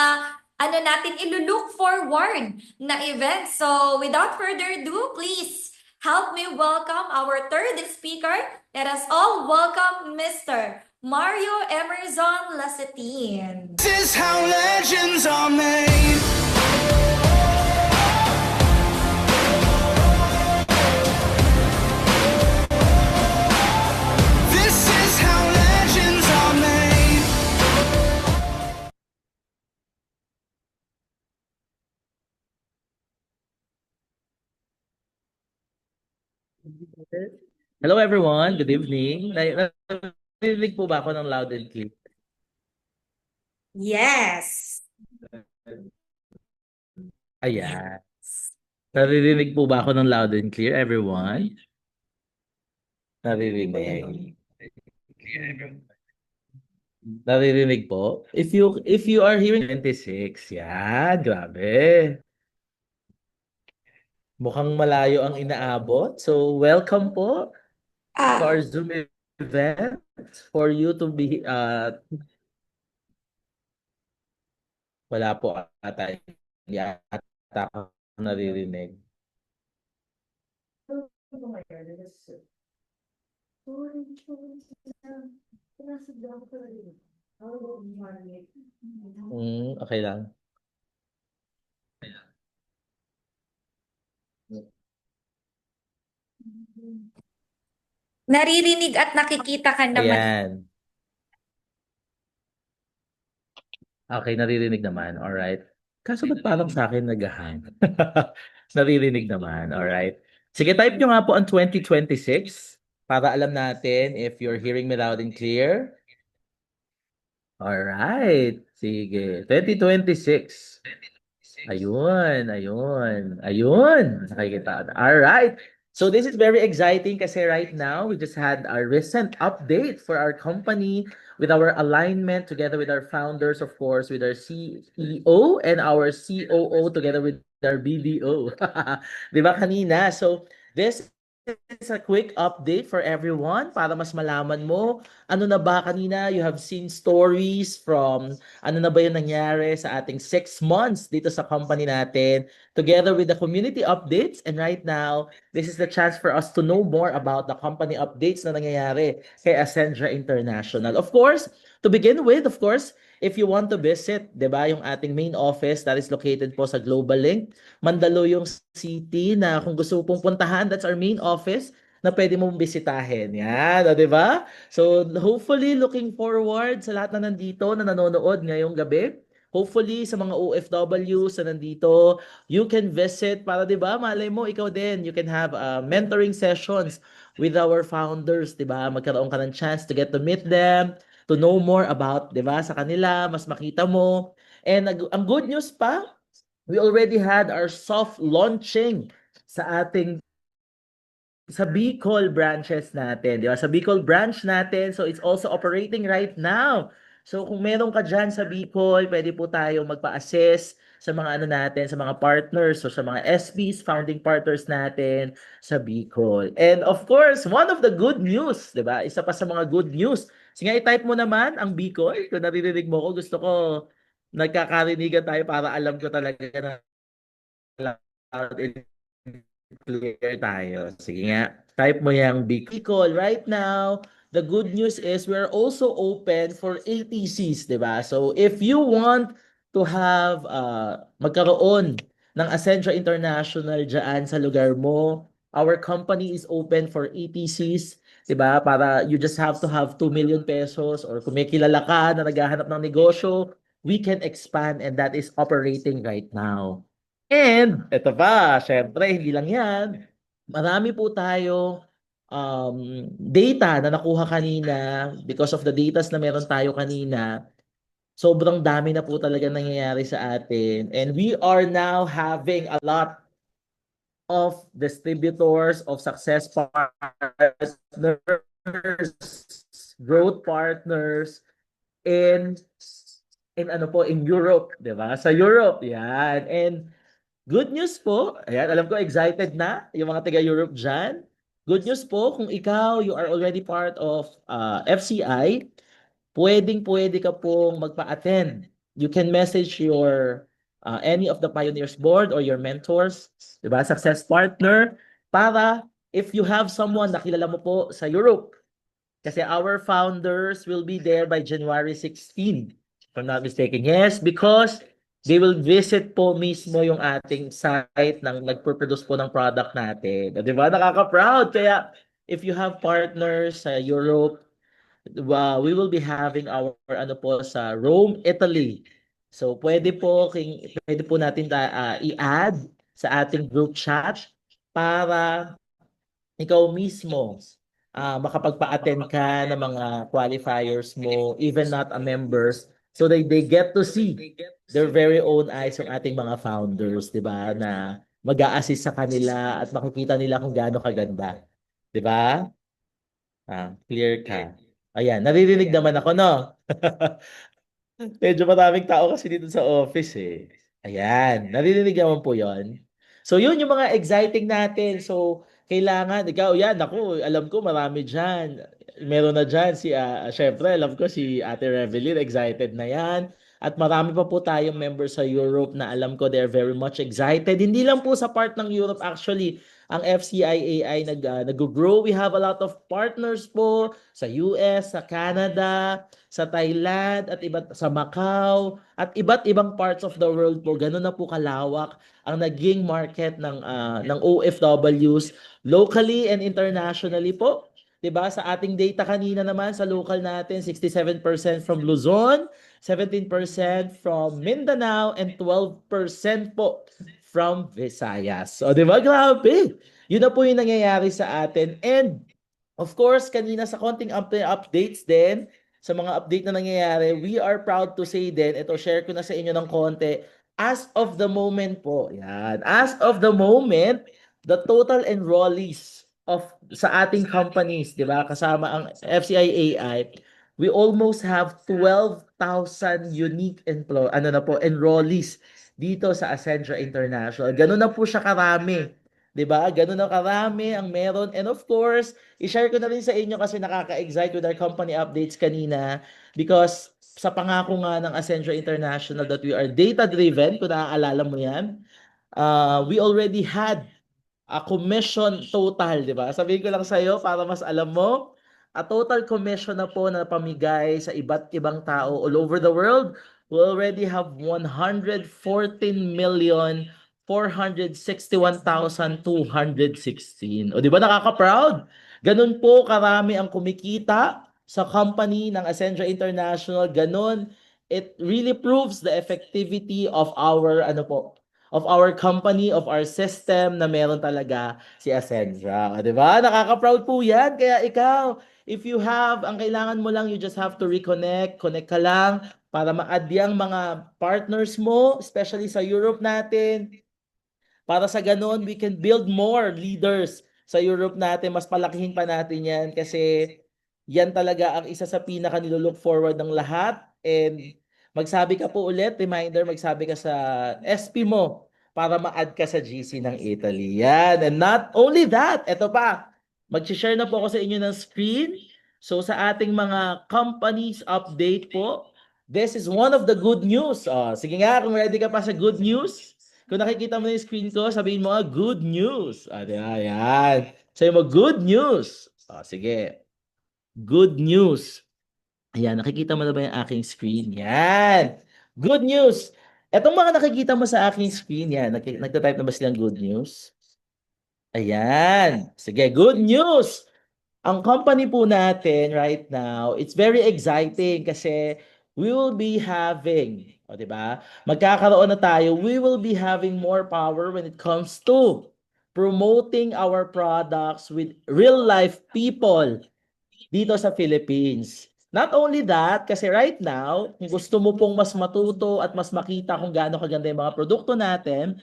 ano natin ilulook forward na event? So, without further ado, please help me welcome our third speaker. Let us all welcome Mr. Mario Emerson Lasetin. This is how legends are made. This is how legends are made. Hello everyone, good evening. Narinig po ba ako ng loud and clear? Yes. Ayan. Naririnig po ba ako ng loud and clear, everyone? Naririnig. Naririnig po? If you are hearing 26, yan, grabe. Mukhang malayo ang inaabot. So, welcome po to our Zoom event for you to be wala po ata yata ako naririnig. Okay lang. Naririnig at nakikita ka naman. Ayan. Okay, naririnig naman. Alright. Kaso ba't parang sa akin nag-hang? Naririnig naman. Alright. Sige, type nyo nga po ang 2026 para alam natin if you're hearing me loud and clear. Alright. Sige. 2026. Ayun, ayun, ayun. Nakikita. Alright. So this is very exciting kasi right now we just had our recent update for our company with our alignment together with our founders, of course, with our CEO and our COO together with our BDO. Di ba kanina? So this is a quick update for everyone para mas malaman mo ano na ba kanina. You have seen stories from ano na ba yung nangyari sa ating 6 months dito sa company natin together with the community updates. And right now, this is the chance for us to know more about the company updates na nangyayari kay Ascendra International. Of course, to begin with, of course, if you want to visit, 'di ba, yung ating main office that is located po sa Global Link, Mandaluyong City na kung gusto mo pong puntahan, that's our main office na pwede mong bisitahin. Yan, o, 'di ba? So, hopefully, looking forward sa lahat na nandito na nanonood ngayong gabi. Hopefully, sa mga OFWs na nandito, you can visit para, di ba, malay mo, ikaw din, you can have mentoring sessions with our founders, di ba? Magkaroon ka ng chance to get to meet them, to know more about, di ba, sa kanila, mas makita mo. And ang good news pa, we already had our soft launching sa ating sa Bicol branches natin, di ba? Sa Bicol branch natin, so it's also operating right now. So kung meron ka dyan sa Bicol, pwede po tayo magpa-assist sa mga ano natin, sa mga partners, so sa mga SPs, founding partners natin sa Bicol. And of course, one of the good news, di ba? Isa pa sa mga good news. Sige, i-type mo naman ang Bicol. Kung naririnig mo ko, gusto ko nagkakarinigan tayo para alam ko talaga na loud and clear tayo. Sige nga. Type mo yung Bicol. Right now, the good news is we're also open for ATCs, di ba? So, if you want to have, magkaroon ng Ascendra International dyan sa lugar mo, our company is open for ATCs, di ba? Para you just have to have 2 million pesos or kung may kilala ka na naghahanap ng negosyo, we can expand and that is operating right now. And, eto pa, syempre, hindi lang yan. Marami po tayo data na nakuha kanina because of the datas na meron tayo kanina. Sobrang dami na po talaga nangyayari sa atin. And we are now having a lot of distributors, of success partners, growth partners in ano po, in Europe, 'di ba? Sa Europe, 'yan. And good news po, ayan, alam ko excited na yung mga taga-Europe dyan. Good news po, kung ikaw, you are already part of FCI, pwedeng-pwede ka pong magpa-attend. You can message your any of the Pioneers Board or your mentors, di ba, success partner, para if you have someone na kilala mo po sa Europe, kasi our founders will be there by January 16, if I'm not mistaken. Yes, because they will visit po mismo yung ating site ng nagpo-produce po ng product natin. Di ba? Nakaka-proud. Kaya if you have partners sa Europe, we will be having our ano po sa Rome, Italy. So pwede po natin i-add sa ating group chat para ikaw mismo makapagpa-attend ka ng mga qualifiers mo, even not a members, so they get to see their very own eyes yung ating mga founders, di ba, na mag-a-assist sa kanila at makikita nila kung gaano kaganda. Di ba? Clear ka. Ayan, naririnig naman ako, no? Medyo maraming tao kasi dito sa office eh. Ayan, naririnig naman po yon. So yun yung mga exciting natin. So kailangan, ikaw yan, ako, alam ko marami dyan. Meron na dyan si, syempre, alam ko si Ate Revelyn, excited na yan. At marami pa po tayong members sa Europe na alam ko they're very much excited. Hindi lang po sa part ng Europe actually, ang FCIAI nag-grow. We have a lot of partners po sa US, sa Canada, sa Thailand, at sa Macau, at iba't ibang parts of the world po. Ganun na po kalawak ang naging market ng OFWs locally and internationally po. 'Di ba? Sa ating data kanina naman sa local natin, 67% from Luzon, 17% from Mindanao, and 12% po from Visayas. O, 'di ba? Grabe. Yun na po yung nangyayari sa atin. And of course, kanina sa konting updates din, sa mga update na nangyayari, we are proud to say din, ito share ko na sa inyo ng konti, as of the moment po, yan, as of the moment, the total enrollees sa ating companies, 'di ba? Kasama ang FCIAI, we almost have 12,000 unique enrollees dito sa Ascensia International. Ganun na po siya karami. 'Di ba? Ganun na karami ang meron. And of course, i-share ko na rin sa inyo kasi nakaka-excite with our company updates kanina because sa pangako nga ng Ascensia International that we are data-driven, kung naaalala mo yan, we already had a commission total, di ba? Sabihin ko lang sa'yo para mas alam mo, a total commission na po na pamigay sa iba't ibang tao all over the world. We already have 114,461,216. O di ba nakaka-proud? Ganun po karami ang kumikita sa company ng Ascensia International. Ganun, it really proves the effectivity of our company, of our system na meron talaga si Ascensia. Di ba? Nakaka-proud po yan. Kaya ikaw, if you have, ang kailangan mo lang, you just have to reconnect. Connect ka lang para ma-add yung mga partners mo, especially sa Europe natin. Para sa ganun, we can build more leaders sa Europe natin. Mas palakihin pa natin yan kasi yan talaga ang isa sa pinaka nilook forward ng lahat. And magsabi ka po ulit, reminder, magsabi ka sa SP mo para ma-add ka sa GC ng Italy. Yan. And not only that, eto pa, mag-share na po ako sa inyo ng screen. So sa ating mga companies update po, this is one of the good news. Sige nga, kung ready ka pa sa good news, kung nakikita mo na yung screen ko, sabihin mo, good news. Yan. Sabihin mo, good news. Sige. Good news. Ayan, nakikita mo na ba yung aking screen? Yan. Good news. Etong mga nakikita mo sa aking screen, yan. Nagtatype na ba silang good news? Ayan. Sige, good news. Ang company po natin right now, it's very exciting kasi we will be having, di ba? Magkakaroon na tayo, we will be having more power when it comes to promoting our products with real-life people dito sa Philippines. Not only that, kasi right now, kung gusto mo pong mas matuto at mas makita kung gaano kaganda yung mga produkto natin,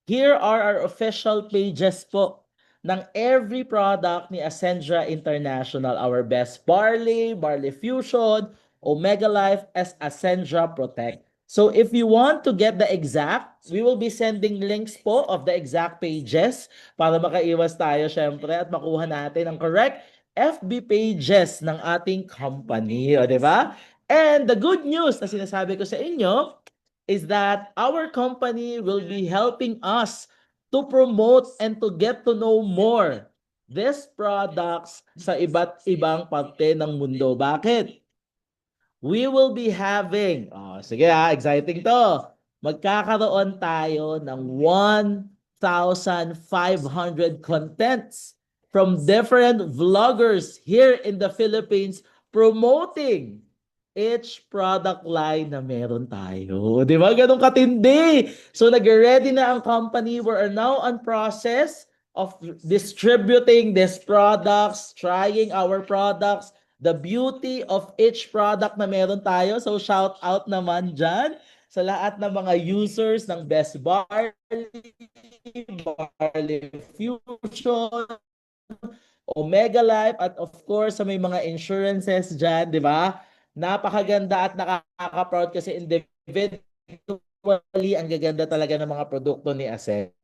here are our official pages po ng every product ni Ascensia International. Our best barley, Barley Fusion, Omega Life, as Ascensia Protect. So if you want to get the exact, we will be sending links po of the exact pages para makaiwas tayo syempre at makuha natin ang correct FB pages ng ating company, di ba? And the good news na sinasabi ko sa inyo is that our company will be helping us to promote and to get to know more these products sa iba't ibang parte ng mundo. Bakit? We will be having, sige exciting to, magkakaroon tayo ng 1,500 contents from different vloggers here in the Philippines promoting each product line na meron tayo. Di ba? Ganun katindi. So, nag-ready na ang company. We are now on process of distributing these products, trying our products, the beauty of each product na meron tayo. So, shout out naman dyan sa lahat ng mga users ng Best Barley, Barley Fusion, Omega Life, at of course sa may mga insurances dyan, di ba? Napakaganda at nakaka-proud kasi individually ang gaganda talaga ng mga produkto ni Ascensia.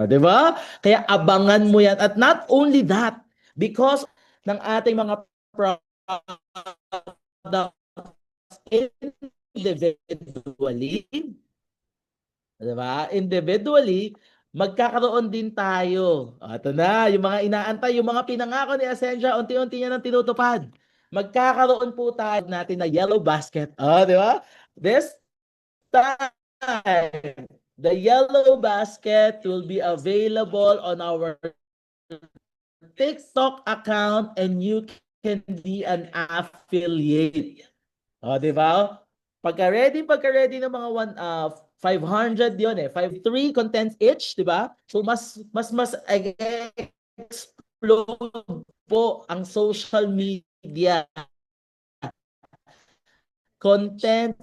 Di ba? Kaya abangan mo yan. At not only that, because ng ating mga product individually, diba? Individually, magkakaroon din tayo. Ito na, yung mga inaantay, yung mga pinangako ni Ascensia, unti-unti niya nang tinutupad. Magkakaroon po tayo natin na yellow basket. Di ba? This time, the yellow basket will be available on our TikTok account and you can be an affiliate. Di ba? Pagka-ready ng mga 500 yun eh. 3 contents each, di ba? So mas explode po ang social media content.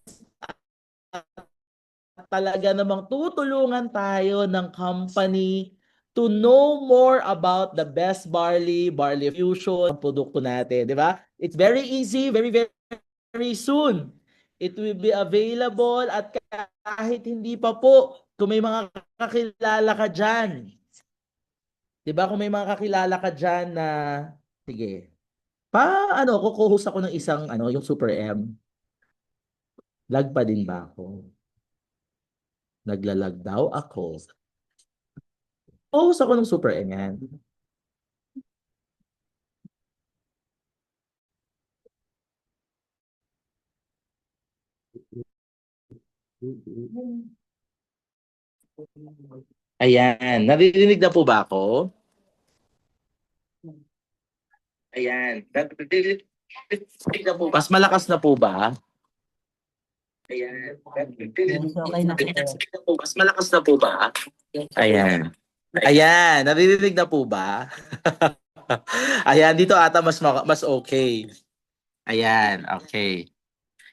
Talaga namang tutulungan tayo ng company to know more about the best barley fusion, produkto natin, di ba? It's very easy, very soon. It will be available at kahit hindi pa po, kung may mga kakilala ka dyan, di ba? Kung may mga kakilala ka dyan na, sige, kukuhus ako ng isang, yung Super M. Lag pa din ba ako? Naglalag daw ako. Kukuhus ako ng Super M yan. Ayan, naririnig na po ba ako? Ayan, naririnig na po. Mas malakas na po ba? Ayan, mas malakas na po ba? Ayan. Ayan, naririnig na po ba? Ayan, dito ata mas okay. Ayan, okay.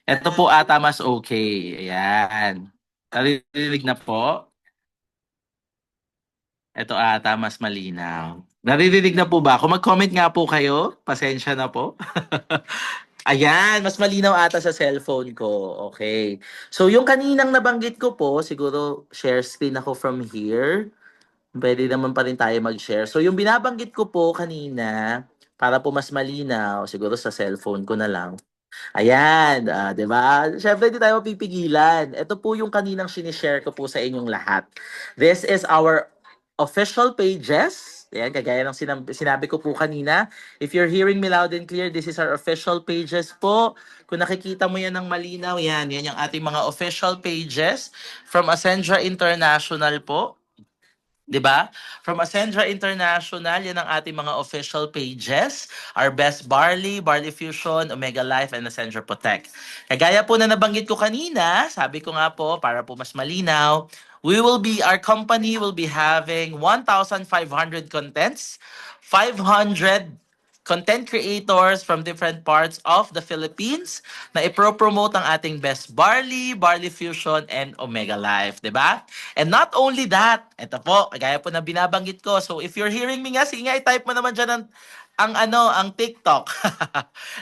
Ito po ata mas okay. Ayan. Naririnig na po? Ito ata mas malinaw. Naririnig na po ba? Kung mag-comment nga po kayo, pasensya na po. Ayan, mas malinaw ata sa cellphone ko. Okay. So yung kaninang nabanggit ko po, siguro share screen ako from here. Pwede naman pa rin tayo mag-share. So yung binabanggit ko po kanina, para po mas malinaw, siguro sa cellphone ko na lang. Ayan, 'di ba? Syempre hindi tayo mapipigilan. Ito po yung kaninang sinishare ko po sa inyong lahat. This is our official pages. Ayan, kagaya ng sinabi ko po kanina. If you're hearing me loud and clear, this is our official pages po. Kung nakikita mo yan ng malinaw, yan yung ating mga official pages from Ascensia International po. 'Di ba? From Ascensia International, yan ang ating mga official pages. Our Best Barley, Barley Fusion, Omega Life, and Ascensia Protect. Kagaya po na nabanggit ko kanina, sabi ko nga po, para po mas malinaw, our company will be having 1,500 contents, 500 content creators from different parts of the Philippines na ipro-promote ang ating Best Barley, Barley Fusion, and Omega Life, 'di ba? And not only that, ito po, gaya po na binabanggit ko. So if you're hearing me nga, sige nga i-type mo naman diyan ang TikTok.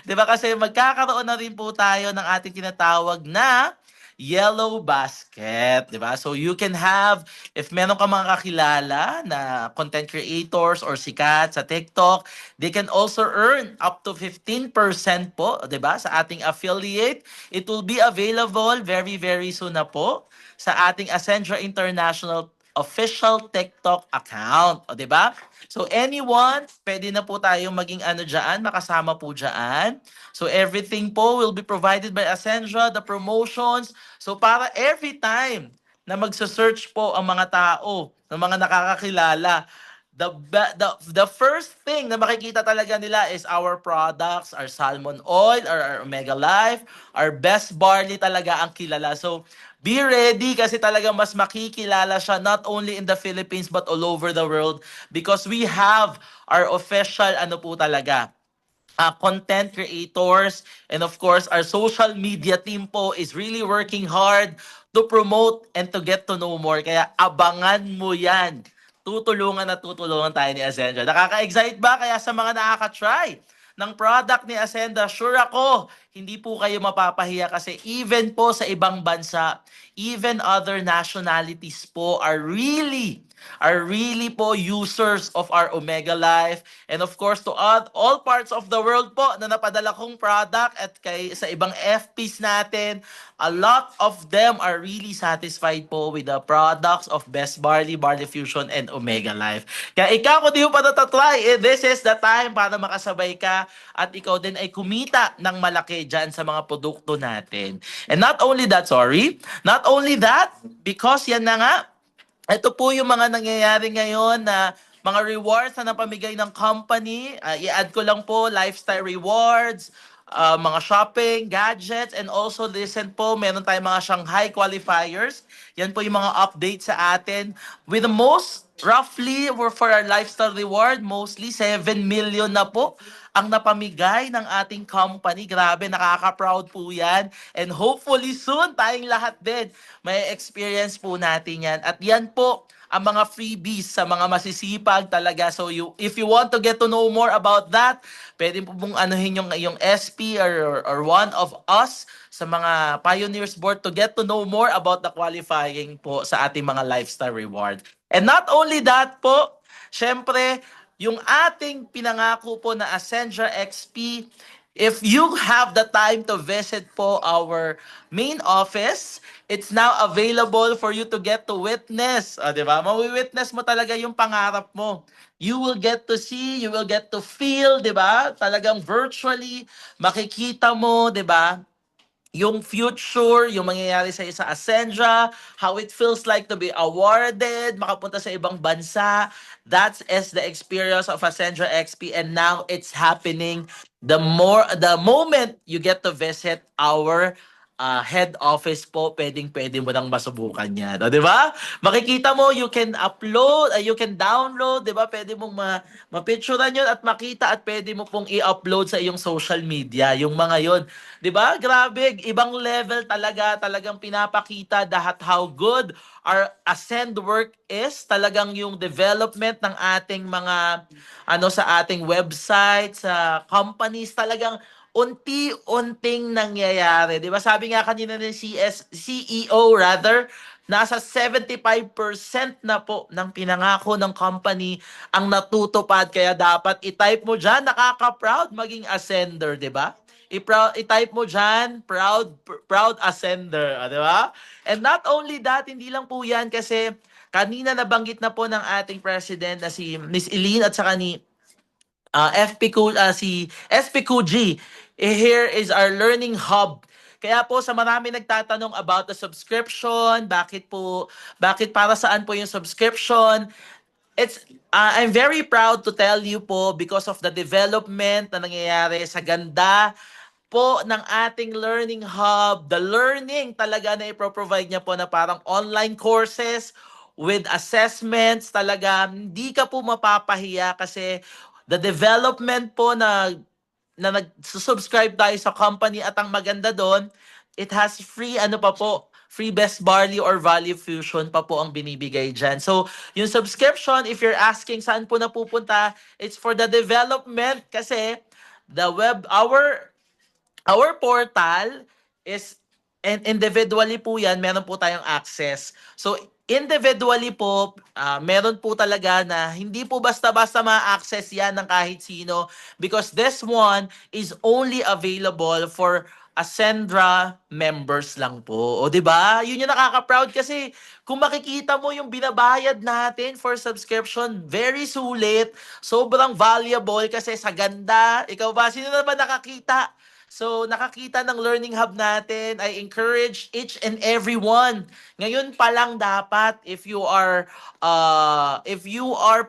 'Di ba kasi magkakaroon na rin po tayo ng ating tinatawag na yellow basket, 'di ba? So you can have, if meron ka mga kakilala na content creators or sikat sa TikTok, they can also earn up to 15% po, 'di ba? Sa ating affiliate, it will be available very soon na po sa ating Ascensia International official TikTok account, o 'di ba? So anyone, pwede na po tayong maging diyan, makasama po diyan. So everything po will be provided by Ascensia, the promotions. So para every time na magse-search po ang mga tao, ng mga nakakakilala, the first thing na makikita talaga nila is our products, our salmon oil, our Omega Life, our Best Barley talaga ang kilala. So be ready kasi talaga mas makikilala siya not only in the Philippines but all over the world because we have our official content creators, and of course our social media team po is really working hard to promote and to get to know more. Kaya abangan mo yan. Tutulungan tayo ni Ascensia. Nakaka-excite ba? Kaya sa mga nakaka-try ng product ni Ascensia, sure ako, hindi po kayo mapapahiya kasi even po sa ibang bansa, even other nationalities po are really are really po users of our Omega Life. And of course, to all parts of the world po na napadala kong product at sa ibang FPs natin, a lot of them are really satisfied po with the products of Best Barley, Barley Fusion, and Omega Life. Kaya ikaw, kung di mo pa natatry, this is the time para makasabay ka at ikaw din ay kumita ng malaki dyan sa mga produkto natin. And not only that, because yan na nga, ito po yung mga nangyayari ngayon na mga rewards na napamigay ng company. I-add ko lang po, lifestyle rewards, mga shopping, gadgets, and also listen po, meron tayong mga Shanghai qualifiers. Yan po yung mga updates sa atin. With the most, roughly, for our lifestyle reward, mostly 7 million na po ang napamigay ng ating company. Grabe, nakaka-proud po yan. And hopefully soon, tayong lahat din, may experience po natin yan. At yan po, ang mga freebies sa mga masisipag talaga. So if you want to get to know more about that, pwede po pong anuhin yung SP or one of us sa mga Pioneers Board to get to know more about the qualifying po sa ating mga lifestyle reward. And not only that po, syempre, yung ating pinangako po na Ascendra XP, if you have the time to visit po our main office, it's now available for you to get to witness. Di ba? Mawi-witness mo talaga yung pangarap mo. You will get to see, you will get to feel, di ba? Talagang virtually, makikita mo, di ba? Yung future, yung mangyayari sa isa Ascendra, how it feels like to be awarded, makapunta sa ibang bansa. That is the experience of Ascendra XP, and now it's happening. The moment you get to visit our head office po, pwede mo nang masubukan yan. O, di ba? Makikita mo, you can upload, you can download, di ba? Pwede mong mapicturean yun at makita at pwede mo pong i-upload sa iyong social media, yung mga yun. Di ba? Grabe, ibang level talaga, talagang pinapakita how good our Ascend work is. Talagang yung development ng ating mga, sa ating website, sa companies, talagang unti-unting nangyayari. 'Di ba? Sabi nga kanina ng CEO nasa 75% na po ng pinangako ng company ang natutupad. Kaya dapat i-type mo diyan, nakaka-proud maging Ascender, 'di ba? I-type mo diyan, proud Ascender, 'di ba? And not only that, hindi lang po 'yan kasi kanina nabanggit na po ng ating president na si Miss Eileen at saka ni si SP Kuji. Here is our learning hub. Kaya po sa marami nagtatanong about the subscription, bakit para saan po yung subscription? I'm very proud to tell you po because of the development na nangyayari sa ganda po ng ating learning hub, the learning talaga na ipro-provide niya po na parang online courses with assessments, talaga hindi ka po mapapahiya kasi the development po na nag-subscribe tayo sa company at ang maganda doon, it has free free Best Barley or Value Fusion pa po ang binibigay dyan. So, yung subscription, if you're asking saan po napupunta, it's for the development kasi our portal is, and individually po yan, meron po tayong access. So, individually po, meron po talaga na hindi po basta-basta ma-access yan ng kahit sino because this one is only available for Ascendra members lang po. O, di ba? Yun yung nakaka-proud kasi kung makikita mo yung binabayad natin for subscription, very sulit, sobrang valuable kasi sa ganda. Ikaw ba? Sino na ba nakakita? So, nakakita ng Learning Hub natin. I encourage each and every one. Ngayon pa lang dapat, if you are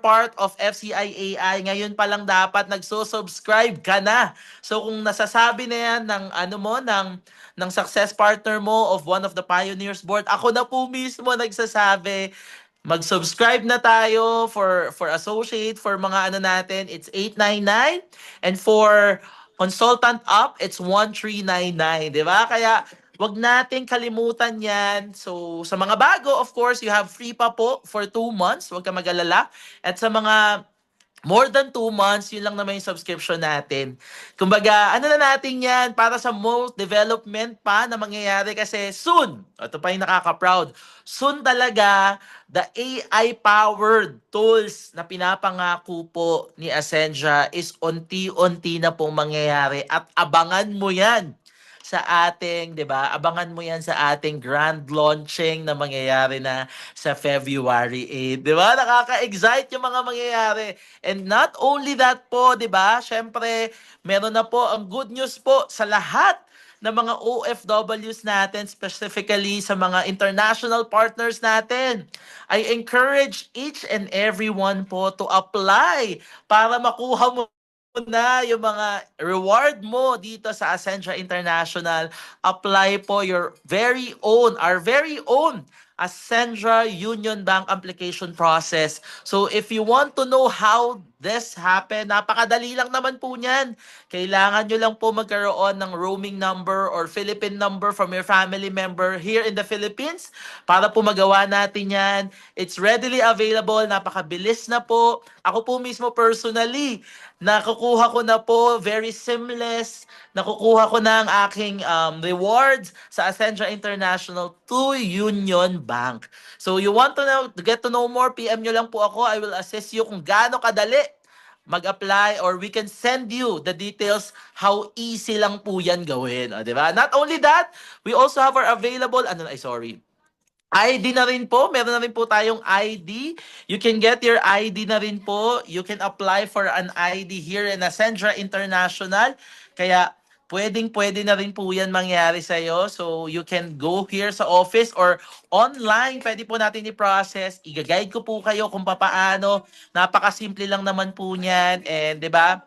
part of FCI-AI, ngayon pa lang dapat nagso-subscribe ka na. So, kung nasasabi na yan ng success partner mo of one of the Pioneers Board, ako na po mismo nagsasabi, mag-subscribe na tayo for associate, for mga natin, it's 899, and for consultant up, it's 1399, di ba? Kaya wag nating kalimutan yan. So, sa mga bago, of course, you have free pa po for 2 months. Huwag ka mag-alala. At sa mga more than 2 months, yun lang naman yung subscription natin. Kumbaga, ano na natin yan para sa most development pa na mangyayari kasi soon, ito pa yung nakaka-proud, soon talaga, the AI-powered tools na pinapangako po ni Ascensia is unti-unti na pong mangyayari at abangan mo yan sa ating, 'di ba? Abangan mo 'yan sa ating grand launching na mangyayari na sa February 8, 'di ba? Nakaka-excite yung mga mangyayari. And not only that po, 'di ba? Syempre, meron na po ang good news po sa lahat ng mga OFWs natin, specifically sa mga international partners natin. I encourage each and everyone po to apply para makuha mo na yung mga reward mo dito sa Ascensia International. Apply po your very own, our very own Ascensia Union Bank application process. So if you want to know how this happened, napakadali lang naman po niyan. Kailangan nyo lang po magkaroon ng roaming number or Philippine number from your family member here in the Philippines para po magawa natin yan. It's readily available, napakabilis na po. Ako po mismo personally, nakukuha ko na po, very seamless, nakukuha ko na ang aking rewards sa Ascensia International to Union Bank. So you want to know, to get to know more, PM nyo lang po ako. I will assist you kung gaano kadali mag-apply or we can send you the details how easy lang po yan gawin. O, diba? Not only that, we also have our available, ID na rin po. Meron na rin po tayong ID. You can get your ID na rin po. You can apply for an ID here in Ascensia International. Kaya pwedeng-pwede na rin po yan mangyari sa'yo. So you can go here sa office or online. Pwede po natin i-process. I-guide ko po kayo kung papaano. Napakasimple lang naman po niyan. And 'di ba?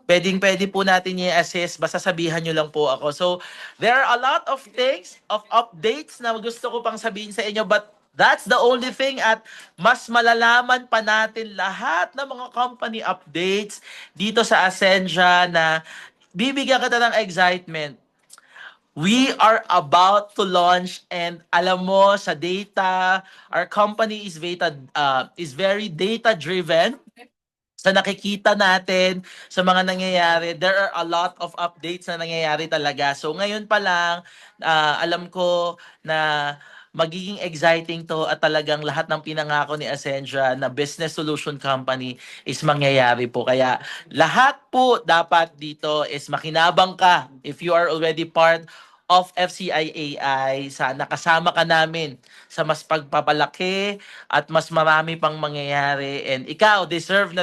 Pwedeng-pwede po natin i-assist. Basta sabihan nyo lang po ako. So, there are a lot of things, of updates na gusto ko pang sabihin sa inyo. But that's the only thing at mas malalaman pa natin lahat ng mga company updates dito sa Ascensia na bibigyan kita ng excitement. We are about to launch and alam mo sa data, our company is very data driven. Sa nakikita natin, sa mga nangyayari, there are a lot of updates na nangyayari talaga. So ngayon pa lang, alam ko na magiging exciting to at talagang lahat ng pinangako ni Ascensia na business solution company is mangyayari po. Kaya lahat po dapat dito is makinabang ka if you are already part of FCIAI. Sana kasama ka namin sa mas pagpapalaki at mas marami pang mangyayari. And ikaw, deserve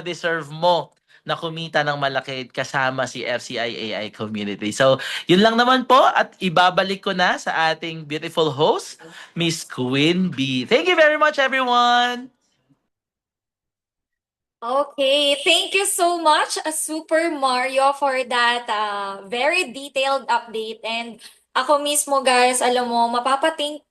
mo na kumita ng malaki kasama si FCIAI community. So, yun lang naman po at ibabalik ko na sa ating beautiful host, Miss Queen B. Thank you very much, everyone! Okay, thank you so much, Super Mario, for that very detailed update. And ako mismo, guys, alam mo, mapapa-thank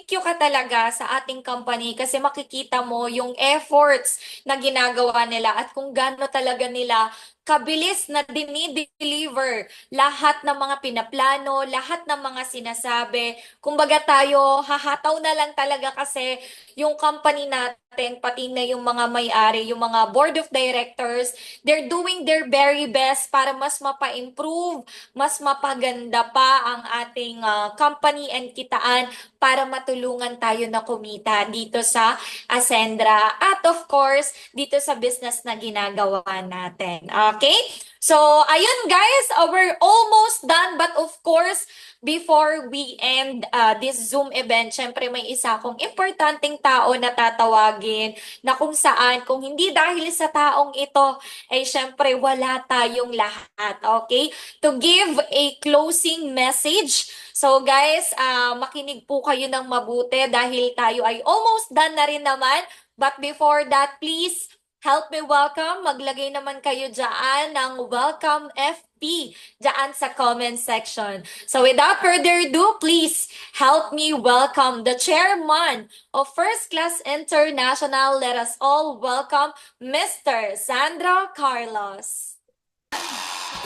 you ka talaga sa ating company kasi makikita mo yung efforts na ginagawa nila at kung gaano talaga nila kabilis na dinideliver lahat ng mga pinaplano, lahat ng mga sinasabi. Kumbaga tayo, hahataw na lang talaga kasi yung company natin, pati na yung mga may-ari, yung mga board of directors, they're doing their very best para mas mapa-improve, mas mapaganda pa ang ating company and kitaan para matulungan tayo na kumita dito sa Ascendra at of course, dito sa business na ginagawa natin. Okay? So, ayun guys, we're almost done but of course, before we end this Zoom event, syempre may isa akong importanteng tao na tatawagin na kung saan, kung hindi dahil sa taong ito, ay syempre wala tayong lahat. Okay? To give a closing message. So guys, makinig po kayo ng mabuti dahil tayo ay almost done na rin naman. But before that, please help me welcome. Maglagay naman kayo dyan ng welcome FP dyan sa comment section. So without further ado, please help me welcome the chairman of First Class International. Let us all welcome Mr. Sandro Carlos.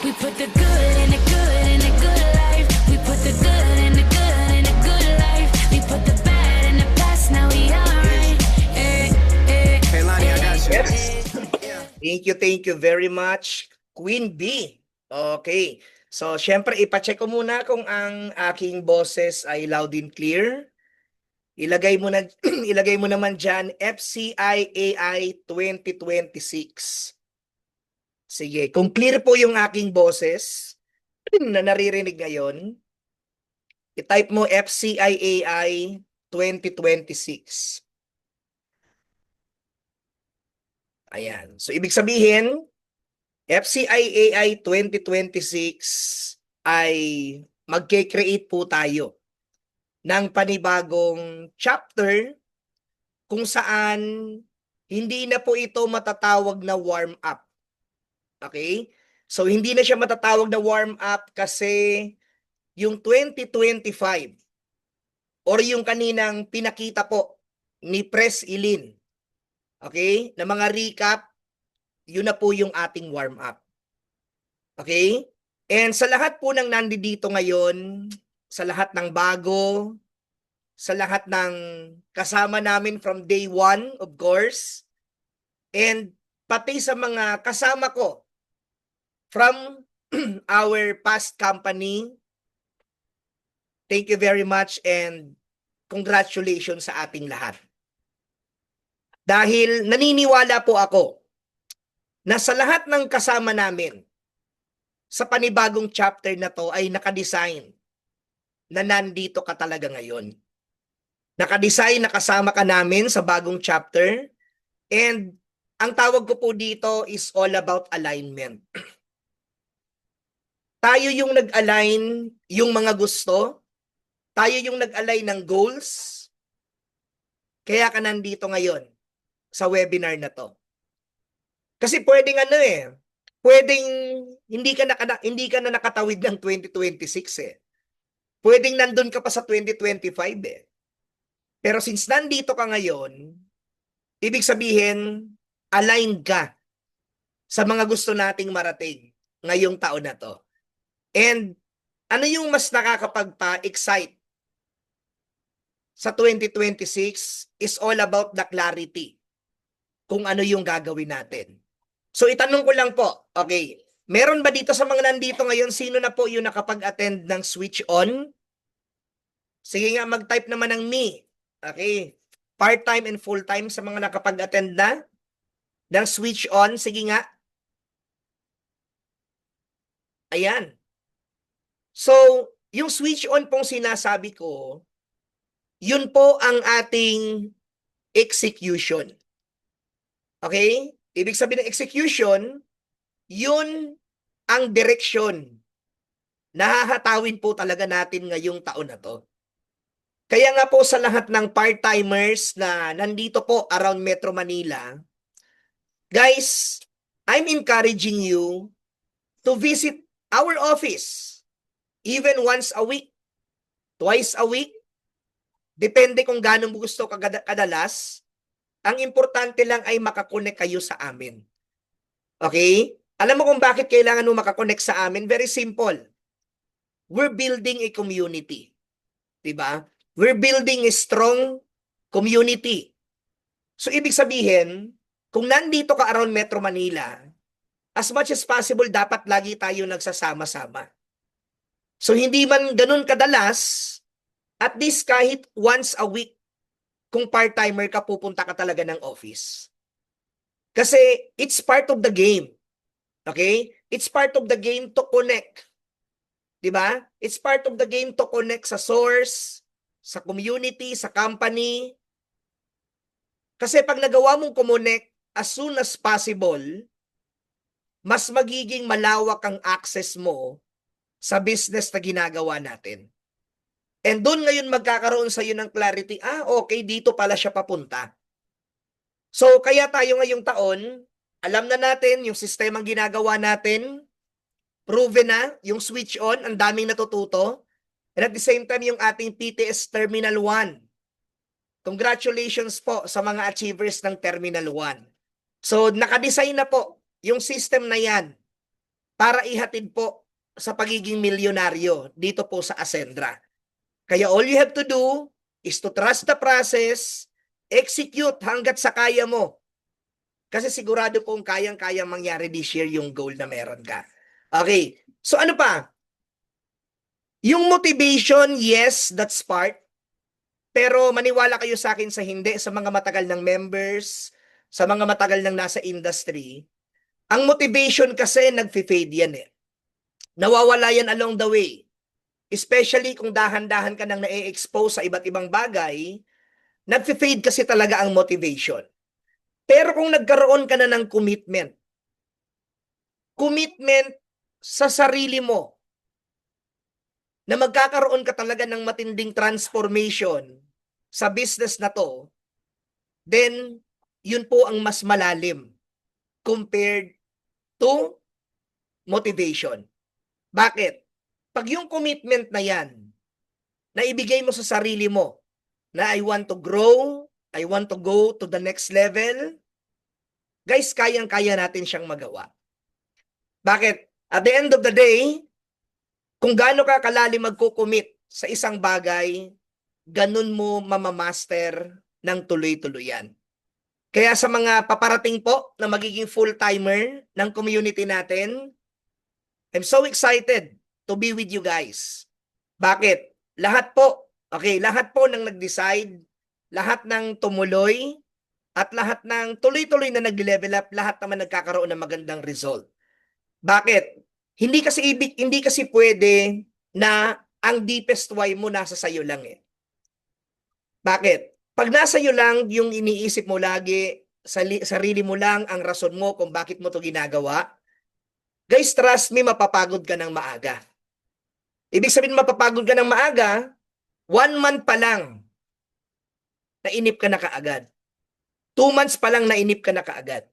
We put the good in the good in the good life. We put the good in the good in the good life. We put the bad in the past, now we alright. Hey, Lonnie, I got you. Thank you very much, Queen B. Okay. So, syempre, ipacheck ko muna kung ang aking boses ay loud and clear. Ilagay mo na ilagay mo naman diyan FCIAI 2026. Sige, kung clear po yung aking boses na naririnig ngayon, i-type mo FCIAI 2026. Ayan. So, ibig sabihin, FCIAI 2026 ay magke-create po tayo ng panibagong chapter kung saan hindi na po ito matatawag na warm-up. Okay? So, hindi na siya matatawag na warm-up kasi yung 2025 or yung kaninang pinakita po ni Pres Ilin, okay, na mga recap, yun na po yung ating warm-up. Okay? And sa lahat po ng nandito ngayon, sa lahat ng bago, sa lahat ng kasama namin from day one, of course, and pati sa mga kasama ko from our past company, thank you very much and congratulations sa ating lahat. Dahil naniniwala po ako na sa lahat ng kasama namin sa panibagong chapter na to ay nakadesign na nandito ka talaga ngayon. Nakadesign na kasama ka namin sa bagong chapter and ang tawag ko po dito is all about alignment. Tayo yung nag-align yung mga gusto, tayo yung nag-align ng goals, kaya ka nandito ngayon sa webinar na to. Kasi pwedeng pwedeng hindi ka na nakatawid ng 2026 Pwedeng nandun ka pa sa 2025 Pero since nandito ka ngayon, ibig sabihin, aligned ka sa mga gusto nating marating ngayong taon na to. And ano yung mas nakakapagpa-excite sa 2026 is all about the clarity kung ano yung gagawin natin. So itanong ko lang po, okay, meron ba dito sa mga nandito ngayon, sino na po yung nakapag-attend ng switch on? Sige nga, mag-type naman ng me. Okay, part-time and full-time sa mga nakapag-attend na ng switch on. Sige nga. Ayan. So, yung switch on pong sinasabi ko, yun po ang ating execution. Okay? Ibig sabihin ng execution, yun ang direksyon na hahatawin po talaga natin ngayong taon na to. Kaya nga po sa lahat ng part-timers na nandito po around Metro Manila, guys, I'm encouraging you to visit our office even once a week, twice a week, depende kung gaano mo gusto kadalas. Ang importante lang ay makakonek kayo sa amin. Okay? Alam mo kung bakit kailangan mo makakonek sa amin? Very simple. We're building a community. Diba? We're building a strong community. So, ibig sabihin, kung nandito ka around Metro Manila, as much as possible, dapat lagi tayo nagsasama-sama. So, hindi man ganun kadalas, at least kahit once a week, kung part-timer ka, pupunta ka talaga ng office. Kasi it's part of the game. Okay? It's part of the game to connect. Diba? It's part of the game to connect sa source, sa community, sa company. Kasi pag nagawa mong connect as soon as possible, mas magiging malawak ang access mo sa business na ginagawa natin. And doon ngayon magkakaroon sa iyo ng clarity, okay, dito pala siya papunta. So, kaya tayo ngayong taon, alam na natin yung sistemang ginagawa natin, proven na, yung switch on, ang daming natututo, and at the same time, yung ating PTS Terminal 1. Congratulations po sa mga achievers ng Terminal 1. So, nakadesign na po yung system na yan para ihatid po sa pagiging milyonaryo dito po sa Ascendra. Kaya all you have to do is to trust the process, execute hanggat sa kaya mo. Kasi sigurado pong kayang-kayang mangyari this year yung goal na meron ka. Okay. So ano pa? Yung motivation, yes, that's part. Pero maniwala kayo sa akin sa hindi, sa mga matagal ng members, sa mga matagal ng nasa industry, ang motivation kasi nagfi-fade yan eh. Nawawala yan along the way. Especially kung dahan-dahan ka nang na-expose sa iba't ibang bagay, nagfi-fade kasi talaga ang motivation. Pero kung nagkaroon ka na ng commitment sa sarili mo, na magkakaroon ka talaga ng matinding transformation sa business na to, then yun po ang mas malalim compared to motivation. Bakit? Pag yung commitment na yan, na ibigay mo sa sarili mo, na I want to grow, I want to go to the next level, guys, kayang-kaya natin siyang magawa. Bakit? At the end of the day, kung gaano ka kalalim magko-commit sa isang bagay, ganun mo mamamaster ng tuloy-tuluyan. Kaya sa mga paparating po na magiging full-timer ng community natin, I'm so excited to be with you guys. Bakit? Lahat po ng nag-decide, lahat ng tumuloy, at lahat ng tuloy-tuloy na nag-level up, lahat naman nagkakaroon ng magandang result. Bakit? Hindi kasi pwede na ang deepest why mo nasa sayo lang eh. Bakit? Pag nasa iyo lang yung iniisip mo lagi, sarili mo lang ang rason mo kung bakit mo to ginagawa, guys, trust me, mapapagod ka ng maaga. Ibig sabihin mapapagod ka ng maaga, 1 month pa lang, nainip ka na kaagad. 2 months pa lang, nainip ka na kaagad.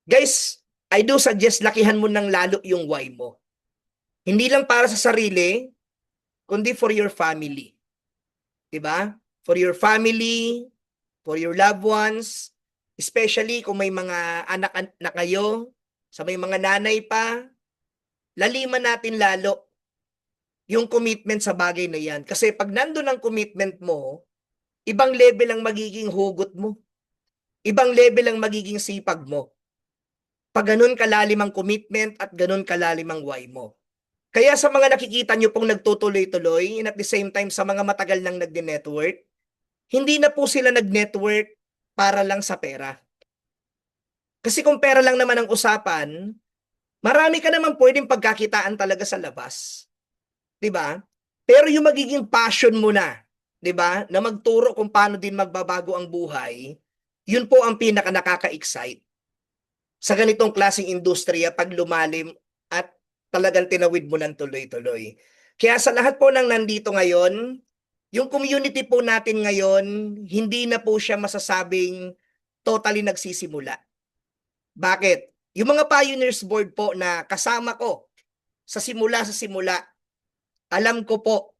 Guys, I do suggest lakihan mo ng lalo yung why mo. Hindi lang para sa sarili, kundi for your family. Diba? For your family, for your loved ones, especially kung may mga anak na kayo, sa may mga nanay pa, laliman natin lalo yung commitment sa bagay na yan. Kasi pag nandun ang commitment mo, ibang level ang magiging hugot mo. Ibang level ang magiging sipag mo. Pag ganun kalalim ang commitment at ganun kalalim ang why mo. Kaya sa mga nakikita nyo pong nagtutuloy-tuloy and at the same time sa mga matagal nang nag-network, hindi na po sila nag-network para lang sa pera. Kasi kung pera lang naman ang usapan, marami ka naman pwedeng pagkakitaan talaga sa labas. 'Di ba? Pero yung magiging passion mo na, 'di ba? Na magturo kung paano din magbabago ang buhay, yun po ang pinaka nakaka-excite sa ganitong klaseng industriya pag lumalim at talagang tinawid mo ng tuloy-tuloy. Kaya sa lahat po ng nandito ngayon, yung community po natin ngayon, hindi na po siya masasabing totally nagsisimula. Bakit? Yung mga pioneers board po na kasama ko sa simula, alam ko po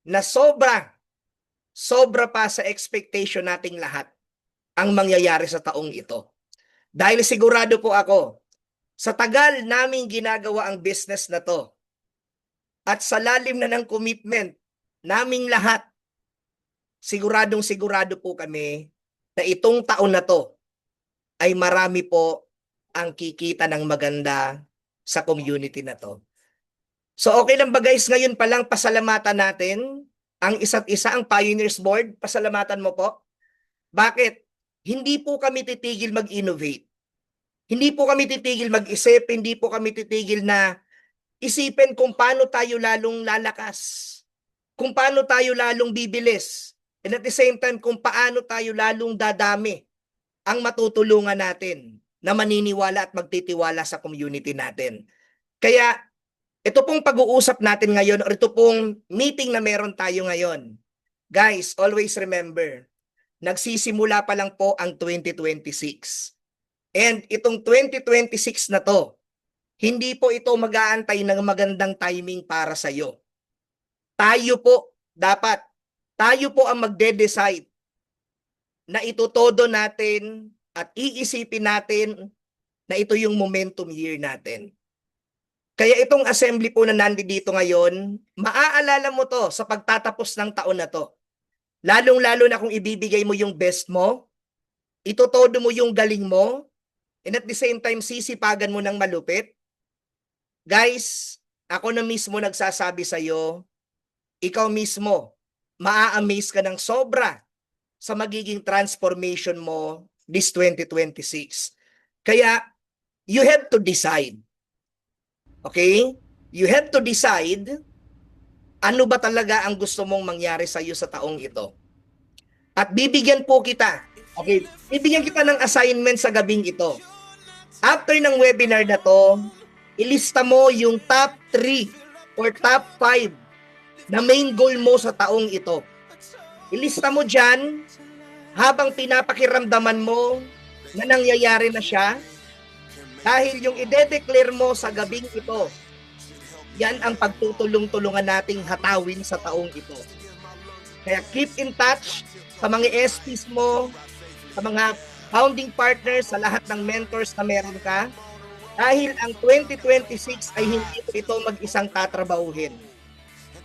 na sobra pa sa expectation nating lahat ang mangyayari sa taong ito. Dahil sigurado po ako, sa tagal naming ginagawa ang business na to, at sa lalim na ng commitment naming lahat, sigurado po kami na itong taon na to ay marami po ang kikita ng maganda sa community na to. So okay lang ba guys, ngayon pa lang pasalamatan natin ang isa't isa, ang Pioneers Board, pasalamatan mo po. Bakit? Hindi po kami titigil mag-innovate. Hindi po kami titigil mag-isip, hindi po kami titigil na isipin kung paano tayo lalong lalakas, kung paano tayo lalong bibilis, and at the same time kung paano tayo lalong dadami ang matutulungan natin na maniniwala at magtitiwala sa community natin. Kaya ito pong pag-uusap natin ngayon or ito pong meeting na meron tayo ngayon, guys, always remember, nagsisimula pa lang po ang 2026. And itong 2026 na to, hindi po ito mag-aantay ng magandang timing para sa iyo. Tayo po ang magde-decide na itutodo natin at iisipin natin na ito yung momentum year natin. Kaya itong assembly po na nandito ngayon, maaalala mo to sa pagtatapos ng taon na to. Lalong-lalo na kung ibibigay mo yung best mo, itotodo mo yung galing mo, and at the same time, sisipagan mo ng malupit, guys, ako na mismo nagsasabi sa'yo, ikaw mismo, maa-amaze ka ng sobra sa magiging transformation mo this 2026. Kaya, you have to decide. Okay? You have to decide ano ba talaga ang gusto mong mangyari sa iyo sa taong ito. At bibigyan po kita. Okay, bibigyan kita ng assignment sa gabing ito. After ng webinar na to, ilista mo yung top 3 or top 5 na main goal mo sa taong ito. Ilista mo dyan habang pinapakiramdaman mo na nangyayari na siya. Dahil yung ide-declare mo sa gabing ito, yan ang pagtutulong-tulungan nating hatawin sa taong ito. Kaya keep in touch sa mga SPs mo, sa mga founding partners, sa lahat ng mentors na meron ka. Dahil ang 2026 ay hindi ito mag-isang tatrabahuhin.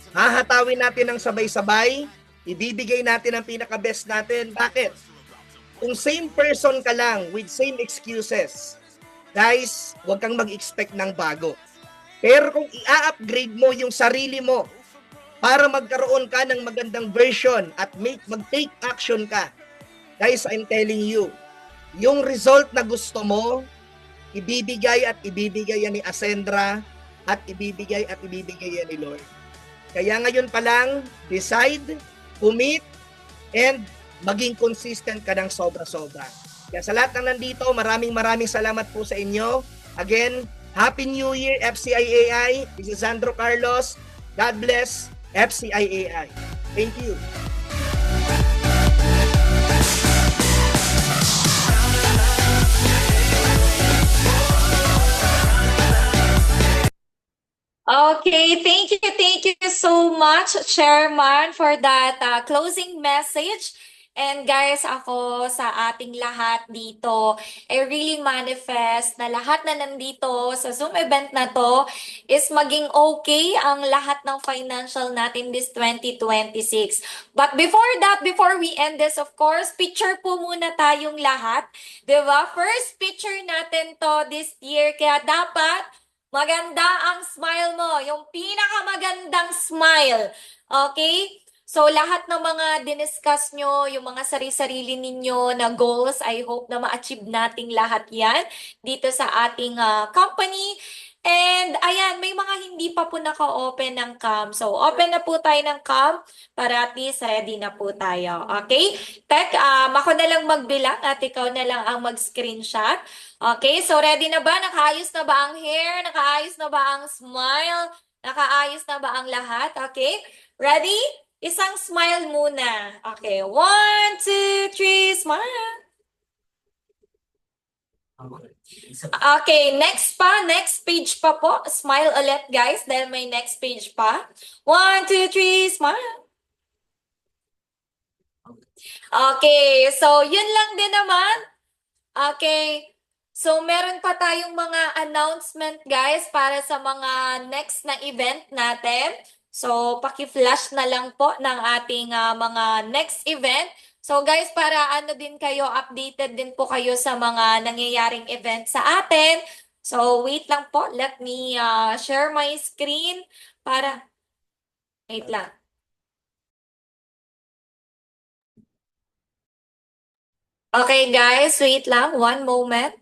Hahatawin natin ng sabay-sabay, ibibigay natin ang pinaka-best natin. Bakit? Kung same person ka lang with same excuses, guys, huwag kang mag-expect ng bago. Pero kung i-upgrade mo yung sarili mo para magkaroon ka ng magandang version at mag-take action ka, guys, I'm telling you, yung result na gusto mo, ibibigay yan ni Ascendra at ibibigay yan ni Lord. Kaya ngayon pa lang, decide, commit, and maging consistent ka ng sobra-sobra. Kaya sa lahat ng nandito, maraming salamat po sa inyo. Again, Happy New Year, FCIAI. This is Sandro Carlos. God bless, FCIAI. Thank you. Okay, thank you so much, Chairman, for that closing message. And guys, ako sa ating lahat dito, I really manifest na lahat na nandito sa Zoom event na to is maging okay ang lahat ng financial natin this 2026. But before that, before we end this, of course, picture po muna tayong lahat. Diba? First picture natin to this year, kaya dapat maganda ang smile mo, yung pinakamagandang smile. Okay? So, lahat ng mga diniscuss nyo, yung mga sarili-sarili ninyo na goals, I hope na ma-achieve nating lahat yan dito sa ating company. And, ayan, may mga hindi pa po naka-open ng cam. So, open na po tayo ng cam para at least ready na po tayo. Okay? Tek, ako na lang magbilang at ikaw na lang ang mag-screenshot. Okay? So, ready na ba? Nakaayos na ba ang hair? Nakaayos na ba ang smile? Nakaayos na ba ang lahat? Okay? Ready? Isang smile muna. Okay, 1, 2, 3, smile. Okay, next page pa po. Smile ulit, guys, dahil may next page pa. 1, 2, 3, smile. Okay, so yun lang din naman. Okay, so meron pa tayong mga announcement, guys, para sa mga next na event natin. So, paki-flash na lang po ng ating mga next event. So, guys, para ano din kayo, updated din po kayo sa mga nangyayaring event sa atin. So, wait lang po. Let me share my screen para... Wait lang. Okay, guys, wait lang. One moment.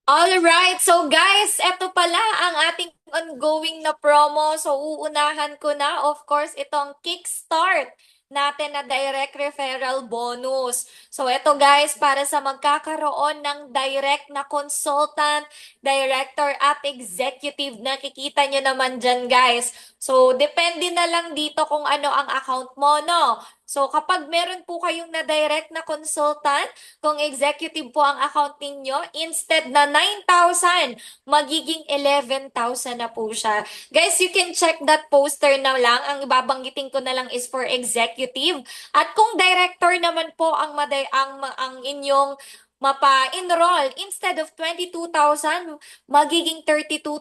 Alright, so guys, eto pala ang ating ongoing na promo. So, uunahan ko na, of course, itong Kickstart natin na direct referral bonus. So, eto guys, para sa magkakaroon ng direct na consultant, director at executive, nakikita nyo naman dyan guys. So, depende na lang dito kung ano ang account mo, no? So, kapag meron po kayong na direct na consultant, kung executive po ang account ninyo, instead na 9,000, magiging 11,000 na po siya. Guys, you can check that poster na lang. Ang babanggitin ko na lang is for executive. At kung director naman po ang inyong mapa-enroll, instead of 22,000, magiging 30,000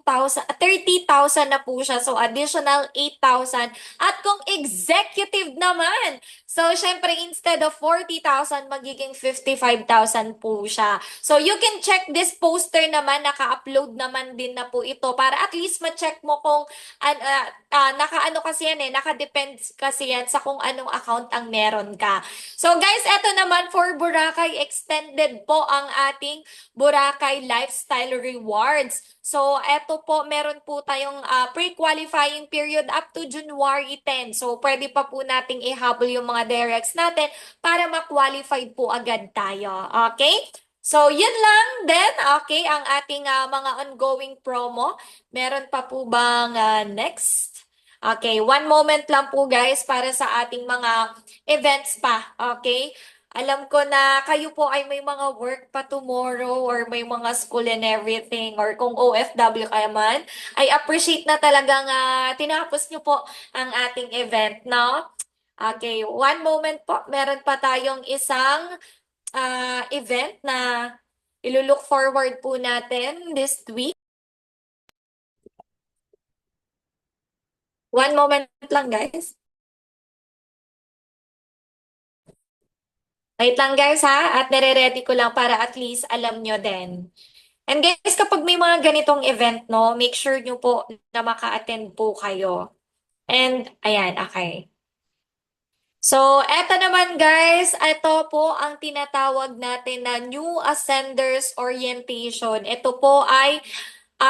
na po siya. So, additional 8,000. At kung executive naman, So, syempre, instead of 40,000, magiging 55,000 po siya. So, you can check this poster naman, naka-upload naman din na po ito para at least ma-check mo kung naka-ano kasi yan naka-depend kasi yan sa kung anong account ang meron ka. So, guys, eto naman for Boracay, extended po ang ating Boracay Lifestyle Rewards. So, eto po, meron po tayong pre-qualifying period up to January 10. So, pwede pa po nating ihabol yung mga directs natin para ma-qualified po agad tayo. Okay? So, yun lang then, okay, ang ating mga ongoing promo. Meron pa po bang next? Okay, one moment lang po guys para sa ating mga events pa. Okay? Alam ko na kayo po ay may mga work pa tomorrow or may mga school and everything or kung OFW kayo man, I appreciate na talagang tinapos nyo po ang ating event, no? Okay, one moment po. Meron pa tayong isang event na ilulook forward po natin this week. One moment lang, guys. Wait lang guys ha, at nire-ready ko lang para at least alam nyo din. And guys, kapag may mga ganitong event, no, make sure nyo po na maka-attend po kayo. And, ayan, okay. So, eto naman guys, ito po ang tinatawag natin na New Ascenders Orientation. Ito po ay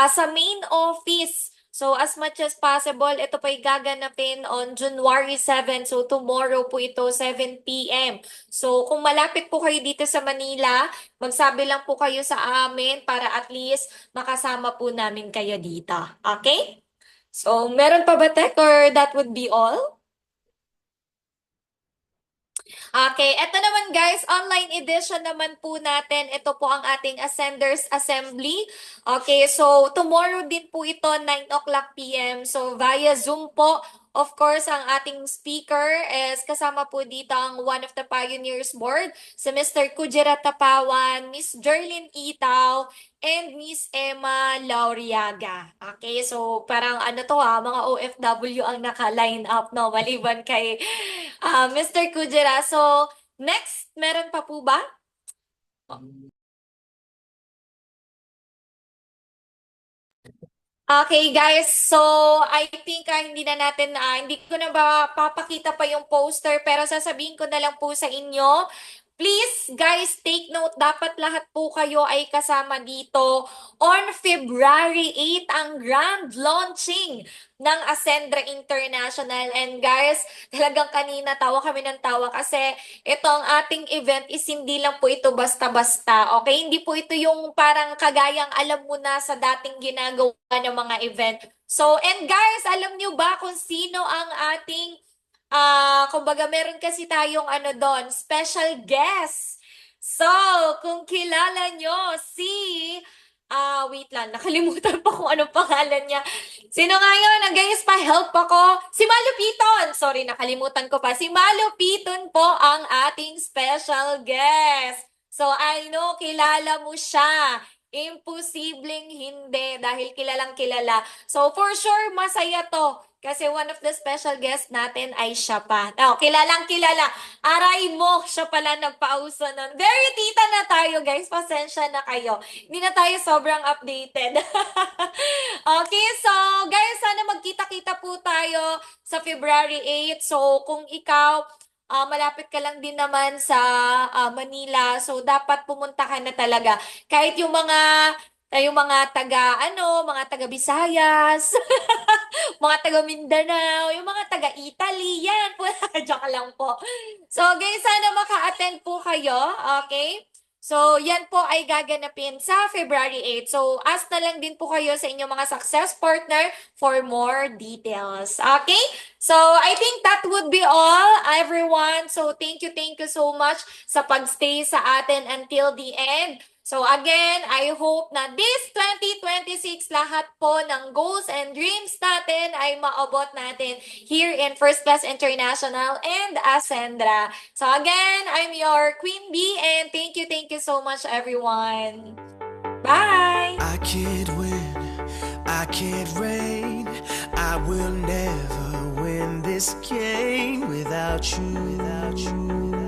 sa main office. So, as much as possible, ito po ay gaganapin on January 7. So, tomorrow po ito, 7 p.m. So, kung malapit po kayo dito sa Manila, magsabi lang po kayo sa amin para at least makasama po namin kayo dito. Okay? So, meron pa ba tech or that would be all? Okay, eto naman guys, online edition naman po natin. Ito po ang ating Ascenders Assembly. Okay, so tomorrow din po ito, 9 o'clock p.m. So via Zoom po. Of course, ang ating speaker is kasama po dito ang one of the Pioneers Board, si Mr. Kujira Tapawan, Miss Jerlyn Itaw, and Miss Emma Lauriaga. Okay, so parang ano to mga OFW ang naka-line up, no? Maliban kay Mr. Kujira. So, next, meron pa po ba? Okay guys, so I think hindi na natin, hindi ko na ba papakita pa yung poster pero sasabihin ko na lang po sa inyo. Please guys, take note, dapat lahat po kayo ay kasama dito on February 8 ang grand launching ng Ascendra International. And guys, talagang kanina tawa kami ng tawa kasi ito ang ating event is hindi lang po ito basta-basta. Okay? Hindi po ito yung parang kagayang alam mo na sa dating ginagawa ng mga event. So, and guys, alam nyo ba kung sino ang ating kumbaga meron kasi tayong doon, special guest. So, kung kilala nyo si, wait lang, nakalimutan pa kung anong pangalan niya. Sino nga yun? Guys, pa-help ako. Si Malu Piton. Sorry, nakalimutan ko pa. Si Malu Piton po ang ating special guest. So, I know, kilala mo siya. Imposibleng hindi dahil kilalang kilala. So, for sure, masaya to. Kasi one of the special guests natin ay siya pa. Oh, kilalang kilala. Aray mo, siya pala nagpauso nun. Very tita na tayo, guys. Pasensya na kayo. Hindi na tayo sobrang updated. Okay, so guys, sana magkita-kita po tayo sa February 8. So, kung ikaw malapit ka lang din naman sa Manila, so dapat pumunta ka na talaga. Kahit yung mga mga taga Visayas, mga taga Mindanao, yung mga taga Italy, yan po. Joke lang po. So guys, sana maka-attend po kayo, okay? So, yan po ay gaganapin sa February 8. So, ask na lang din po kayo sa inyong mga success partner for more details. Okay? So, I think that would be all, everyone. So, thank you so much sa pagstay sa atin until the end. So again, I hope na this 2026 lahat po ng goals and dreams natin ay maabot natin here in First Class International and Ascendra. So again, I'm your Queen Bee and thank you so much everyone. Bye! I can't win, I can't reign, I will never win this game without you. without you.